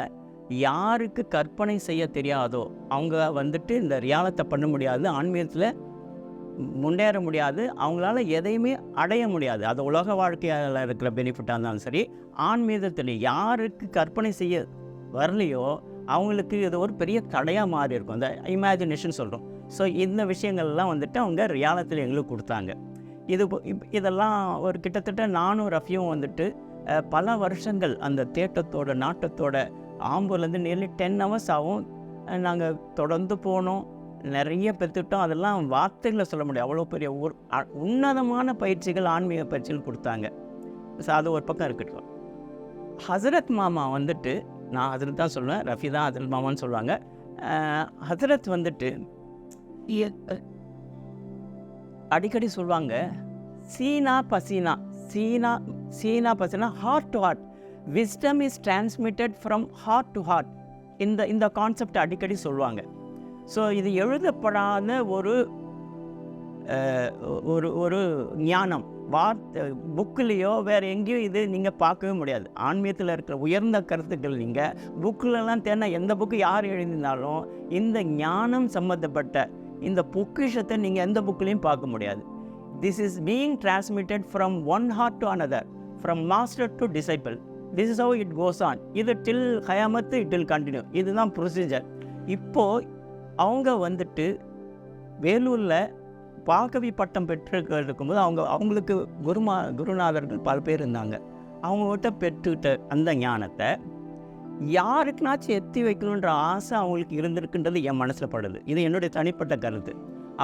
யாருக்கு கற்பனை செய்ய தெரியாதோ அவங்க வந்துட்டு இந்த ரியாலத்தை பண்ண முடியாது, ஆன்மீகத்தில் முன்னேற முடியாது, அவங்களால எதையுமே அடைய முடியாது. அது உலக வாழ்க்கையில் இருக்கிற பெனிஃபிட்டாக இருந்தாலும் சரி, ஆன்மீகத்தில் யாருக்கு கற்பனை செய்ய வரலையோ அவங்களுக்கு இது ஒரு பெரிய தடையாக மாறி இருக்கும். இந்த இமேஜினேஷன் சொல்கிறோம். ஸோ இந்த விஷயங்கள்லாம் வந்துட்டு அவங்க ரியாலத்தில் எங்களுக்கு கொடுத்தாங்க. இதெல்லாம் ஒரு கிட்டத்தட்ட நானும் ரஃபியும் வந்துட்டு பல வருஷங்கள் அந்த தேட்டத்தோட நாட்டத்தோட ஆம்பூர்லேருந்து நியர்லி 10 hours ஆகும். நாங்கள் தொடர்ந்து போனோம், நிறைய பெற்றுட்டோம். அதெல்லாம் வார்த்தைகளை சொல்ல முடியும், அவ்வளோ பெரிய ஒரு உன்னதமான பயிற்சிகள், ஆன்மீக பயிற்சிகள் கொடுத்தாங்க. ஸோ அது ஒரு பக்கம் இருக்கட்டும். ஹசரத் மாமா வந்துட்டு, நான் ஹசரத் தான் சொல்லுவேன், ரஃபி தான் ஹசரத் மாமான்னு சொல்லுவாங்க. ஹசரத் வந்துட்டு அடிக்கடி சொல்லுவாங்க, சீனா பசீனா heart to heart, wisdom is transmitted from heart to heart. இந்த கான்செப்ட் அடிக்கடி சொல்லுவாங்க. ஸோ இது எழுதப்படாத ஒரு ஒரு ஞானம், புக்கிலேயோ வேறு எங்கேயோ இது நீங்கள் பார்க்கவே முடியாது. ஆன்மீகத்தில் இருக்கிற உயர்ந்த கருத்துக்கள் நீங்கள் புக்கிலலாம் தேன எந்த புக்கு யார் எழுதினாலும் இந்த ஞானம் சம்மந்தப்பட்ட இந்த பொக்கிஷத்தை நீங்கள் எந்த புக்கிலையும் பார்க்க முடியாது. This is being transmitted from one heart to another, from master to disciple. This is how it goes on. இது டில் கயாமத்து இட் வில் கண்டினியூ. இதுதான் ப்ரொசீஜர். இப்போது அவங்க வந்துட்டு வேலூரில் பாகவி பட்டம் பெற்று இருக்கும்போது அவங்களுக்கு குருநாதர்கள் பல பேர் இருந்தாங்க. அவங்ககிட்ட பெற்றுக்கிட்ட அந்த ஞானத்தை யாருக்குனாச்சும் எத்தி வைக்கணுன்ற ஆசை அவங்களுக்கு இருந்திருக்குன்றது என் மனசில் படுது. இது என்னுடைய தனிப்பட்ட கருத்து.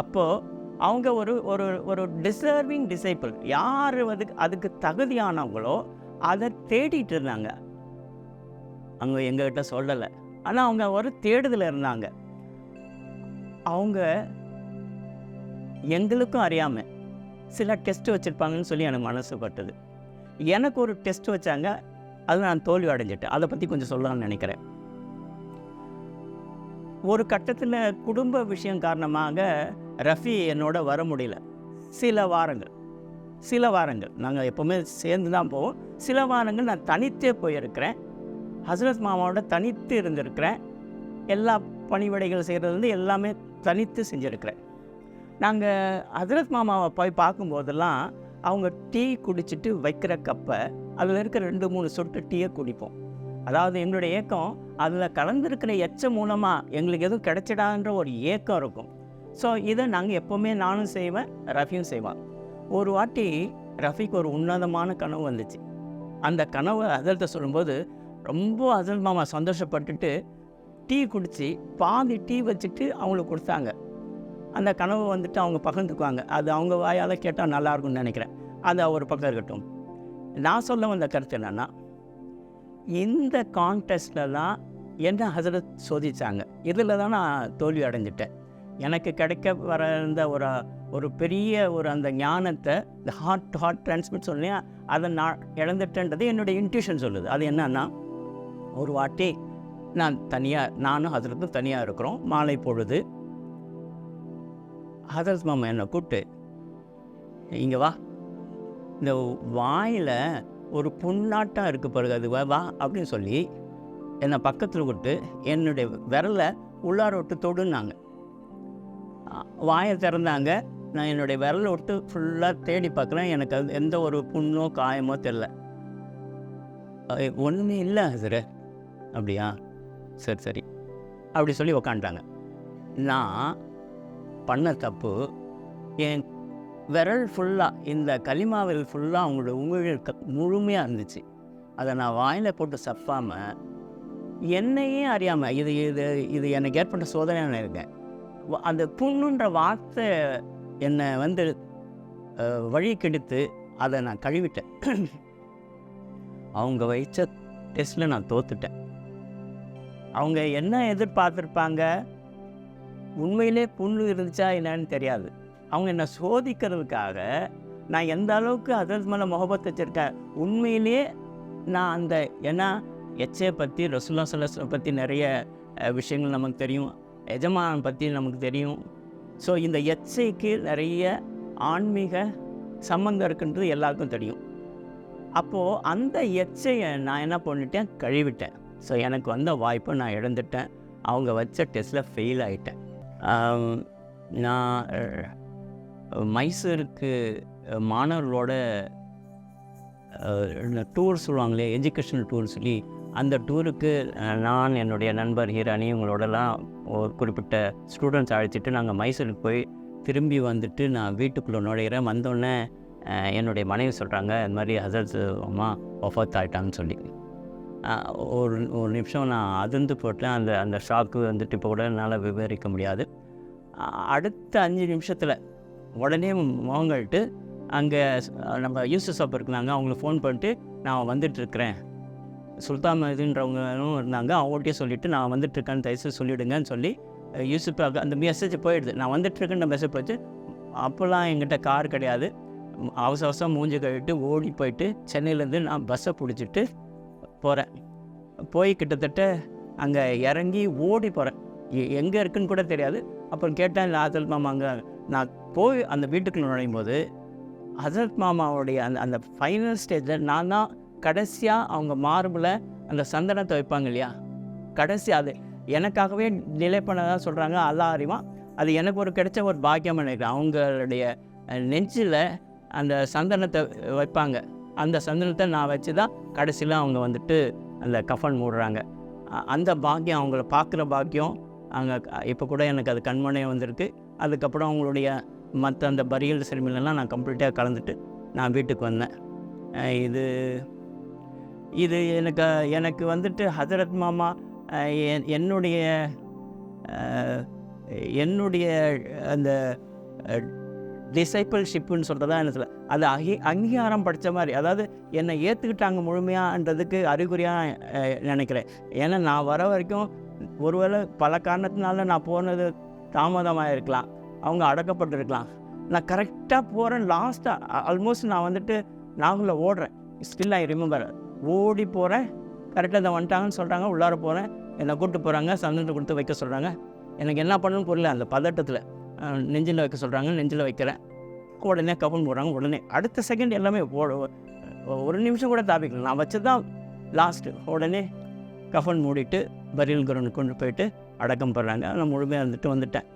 அப்போது அவங்க ஒரு ஒரு ஒரு டிசர்விங் டிசைபிள், யார் அதுக்கு தகுதியானவங்களோ அதை தேடிட்டு இருந்தாங்க. அவங்க எங்ககிட்ட சொல்லலை, ஆனால் அவங்க ஒரு தேடுதல் இருந்தாங்க. அவங்க எங்களுக்கும் அறியாமல் சில டெஸ்ட் வச்சுருப்பாங்கன்னு சொல்லி எனக்கு மனசு பட்டது. எனக்கு ஒரு டெஸ்ட் வச்சாங்க, அது நான் தோல்வி அடைஞ்சிட்டேன். அதை பற்றி கொஞ்சம் சொல்லலாம்னு நினைக்கிறேன். ஒரு கட்டத்தில் குடும்ப விஷயம் காரணமாக ரஃபி என்னோட வர முடியல. சில வாரங்கள் நாங்கள் எப்போவுமே சேர்ந்து தான் போவோம். சில வாரங்கள் நான் தனித்தே போயிருக்கிறேன். ஹஸ்ரத் மாமாவோட தனித்து இருந்திருக்கிறேன். எல்லா பணிவிடைகள் செய்கிறது எல்லாமே தனித்து செஞ்சுருக்கிறேன். நாங்கள் ஹஸ்ரத் மாமாவை போய் பார்க்கும்போதெல்லாம் அவங்க டீ குடிச்சிட்டு வைக்கிற கப்பை அதில் இருக்கிற 2-3 சொட்டு டீயை குடிப்போம். அதாவது எங்களுடைய ஏக்கம் அதில் கலந்துருக்கிற எச்சம் மூலமாக எங்களுக்கு எதுவும் கிடைச்சிடான்ற ஒரு ஏக்கம் இருக்கும். ஸோ இதை நாங்கள் எப்போவுமே நானும் செய்வேன், ரஃபியும் செய்வான். ஒரு வாட்டி ரஃபிக்கு ஒரு உன்னதமான கனவு வந்துச்சு. அந்த கனவை ஹசரத்தை சொல்லும்போது ரொம்ப ஹசரத் மாமா சந்தோஷப்பட்டுட்டு டீ குடித்து பாதி டீ வச்சுட்டு அவங்களுக்கு கொடுத்தாங்க. அந்த கனவு வந்துட்டு அவங்க பகிர்ந்துக்குவாங்க. அது அவங்க வாயால் கேட்டால் நல்லாயிருக்கும்னு நினைக்கிறேன். அது ஒரு பக்கம் இருக்கட்டும். நான் சொல்ல வந்த கருத்து என்னென்னா, இந்த கான்டெஸ்ட்டில் தான் என்ன ஹசரத் சோதித்தாங்க. இதில் தான் நான் தோல்வி அடைஞ்சிட்டேன். எனக்கு கிடைக்க வர இருந்த ஒரு பெரிய அந்த ஞானத்தை, இந்த ஹார்ட் டு ஹார்ட் டிரான்ஸ்மிட் சொன்னேன், அதை நான் இழந்துட்டேன்றது என்னுடைய இன்ட்யூஷன் சொல்லுது. அது என்னன்னா, ஒரு வாட்டி நானும் ஹசரத்தும் தனியாக இருக்கிறோம். மாலை பொழுது ஹசரத் மாமா என்னை கூப்பிட்டு, இங்கே வா, இந்த வாயில் ஒரு புண்ணாட்டம் இருக்குது பாருங்க, அது வா அப்படின்னு சொல்லி என்னை பக்கத்தில் விட்டு என்னுடைய விரலை உள்ளார விட்டு தொடுன்னாங்க. வாயை திறந்தாங்க. நான் என்னுடைய விரலை விட்டு ஃபுல்லாக தேடி பார்க்குறேன். எனக்கு அது எந்த ஒரு புண்ணோ காயமோ தெரில. ஒன்றுமே இல்லை ஹசரத். அப்படியா, சரி அப்படி சொல்லி உக்காண்டாங்க. நான் பண்ண தப்பு, என் விரல் ஃபுல்லாக, இந்த களிமாவில் ஃபுல்லாக அவங்களோட உமிழ் முழுமையாக இருந்துச்சு. அதை நான் வாயில் போட்டு சப்பாமல் என்னையே அறியாமல் இது இது இது எனக்கு ஏற்பட்ட சோதனையாக இருக்கேன். அந்த புண்ணுன்ற வார்த்தை என்னை வழி கெடுத்து அதை நான் கழுவிட்டேன். அவங்க வைச்ச டெஸ்ட்டில் நான் தோத்துட்டேன். அவங்க என்ன எதிர்பார்த்துருப்பாங்க, உண்மையிலே புண்ணு இருந்துச்சா என்னன்னு தெரியாது. அவங்க என்னை சோதிக்கிறதுக்காக நான் எந்த அளவுக்கு ஹசரத் மேலே முகபத் வச்சுருக்கேன். உண்மையிலே நான் ஏன்னா எச்சை பற்றி, ரசூலுல்லாஹி ஸல்லல்லாஹு அலைஹி வஸல்லம் பற்றி நிறைய விஷயங்கள் நமக்கு தெரியும், எஜமான் பற்றி நமக்கு தெரியும். ஸோ இந்த எச்சைக்கு நிறைய ஆன்மீக சம்பந்தம் இருக்குன்றது எல்லாருக்கும் தெரியும். அப்போது அந்த எச்சையை நான் என்ன பண்ணிட்டேன், கழுவிட்டேன். ஸோ எனக்கு வந்த வாய்ப்பை நான் இழந்துட்டேன். அவங்க வச்ச டெஸ்ட்டில் ஃபெயில் ஆகிட்டேன். நான் மைசூருக்கு மாணவர்களோட டூர் சொல்லுவாங்களே, எஜுகேஷ்னல் டூர் சொல்லி, அந்த டூருக்கு நான், என்னுடைய நண்பர் ஹீரானி, இவங்களோடலாம் ஒரு குறிப்பிட்ட ஸ்டூடெண்ட்ஸ் அழைச்சிட்டு நாங்கள் மைசூருக்கு போய் திரும்பி வந்துட்டு நான் வீட்டுக்குள்ளே நுழையிறேன். வந்தோடனே என்னுடைய மனைவி சொல்கிறாங்க, இந்த மாதிரி ஹசரத் அம்மா ஒஃபாத் ஆகிட்டாங்கன்னு சொல்லி. ஒரு நிமிஷம் நான் அதிர்ந்து போட்டேன். அந்த ஷாக்கு வந்துட்டு இப்போ கூட என்னால் விவரிக்க முடியாது. அடுத்த 5 நிமிஷத்தில் உடனே முகங்கள்ட்டு அங்கே நம்ம யூசுப் சாப் இருந்தாங்க, அவங்களுக்கு ஃபோன் பண்ணிட்டு நான் வந்துட்டுருக்கிறேன், சுல்தான் இதுன்றவங்களும் இருந்தாங்க, அவங்கள்ட்டே சொல்லிவிட்டு நான் வந்துட்டுருக்கேன்னு தயவுசெய்து சொல்லிவிடுங்கன்னு சொல்லி யூசுப் அந்த மெசேஜ் போயிடுது. நான் வந்துட்டுருக்கேன்ற மெசேஜ் போயிடுச்சு. அப்போல்லாம் எங்கிட்ட கார் கிடையாது. அவசரம் மூஞ்சி கழிட்டு ஓடி போயிட்டு சென்னையிலேருந்து நான் பஸ்ஸை பிடிச்சிட்டு போகிறேன். போய் கிட்டத்தட்ட அங்கே இறங்கி ஓடி போகிறேன். எங்கே இருக்குன்னு கூட தெரியாது. அப்புறம் கேட்டேன், இல்லை ஹசரத் மாமா அங்கே. நான் போய் அந்த வீட்டுக்குள்ள நுழையும் போது ஹசரத் மாமாவுடைய அந்த ஃபைனல் ஸ்டேஜில் நான் தான் கடைசியாக அவங்க மார்பில் அந்த சந்தனத்தை வைப்பாங்க இல்லையா, கடைசி அது எனக்காகவே நிலை பண்ணதான் சொல்கிறாங்க. அல்லாஹ் அறிவான், அது எனக்கு ஒரு கிடைச்ச ஒரு பாக்கியம் நினைக்கிறேன். அவங்களுடைய நெஞ்சில் அந்த சந்தனத்தை வைப்பாங்க. அந்த சந்தனத்தை நான் வச்சு தான் கடைசியில் அவங்க வந்துட்டு அந்த கஃபன் மூடுறாங்க. அந்த பாக்கியம், அவங்கள பார்க்குற பாக்கியம் அங்கே இப்போ கூட எனக்கு அது கண்மனையாக வந்திருக்கு. அதுக்கப்புறம் அவங்களுடைய மற்ற அந்த பரியல் செரிமனிலாம் நான் கம்ப்ளீட்டாக கலந்துட்டு நான் வீட்டுக்கு வந்தேன். இது இது எனக்கு எனக்கு வந்துட்டு ஹஜரத் மாமா என்னுடைய என்னுடைய அந்த டிசைபிள்ஷிப்புன்னு சொல்கிறதா என்ன சொல்ல, அது அங்கீகாரம் படித்த மாதிரி, அதாவது என்னை ஏற்றுக்கிட்டாங்க முழுமையான்றதுக்கு அறிகுறியாக நினைக்கிறேன். ஏன்னா நான் வர வரைக்கும் ஒருவேளை பல காரணத்தினால நான் போனது தாமதமாக இருக்கலாம், அவங்க அடக்கப்பட்டிருக்கலாம். நான் கரெக்டாக போகிறேன். லாஸ்ட்டாக ஆல்மோஸ்ட் நான் வந்துட்டு நாகூரில் ஓடுறேன். Still I remember. ஓடி போகிறேன், கரெக்டாக இதை வந்துட்டாங்கன்னு சொல்கிறாங்க. உள்ளார போகிறேன், என்னை கூப்பிட்டு போகிறாங்க, சந்தனத்தை கொடுத்து வைக்க சொல்கிறாங்க. எனக்கு என்ன பண்ணணும்னு புரியல. அந்த பதட்டத்தில் நெஞ்சில் வைக்க சொல்கிறாங்க, நெஞ்சில் வைக்கிறேன். உடனே கஃன் போடுறாங்க. உடனே அடுத்த செகண்ட் எல்லாமே ஒரு நிமிஷம் கூட தாப்பிக்கல. நான் வச்சு தான் லாஸ்ட்டு. உடனே கஃன் மூடிட்டு பரியல் கிரவுண்டுக்கு கொண்டு போயிட்டு அடக்கம் பண்ணுறாங்க. நான் முழுமையாக இருந்துட்டு வந்துட்டேன்.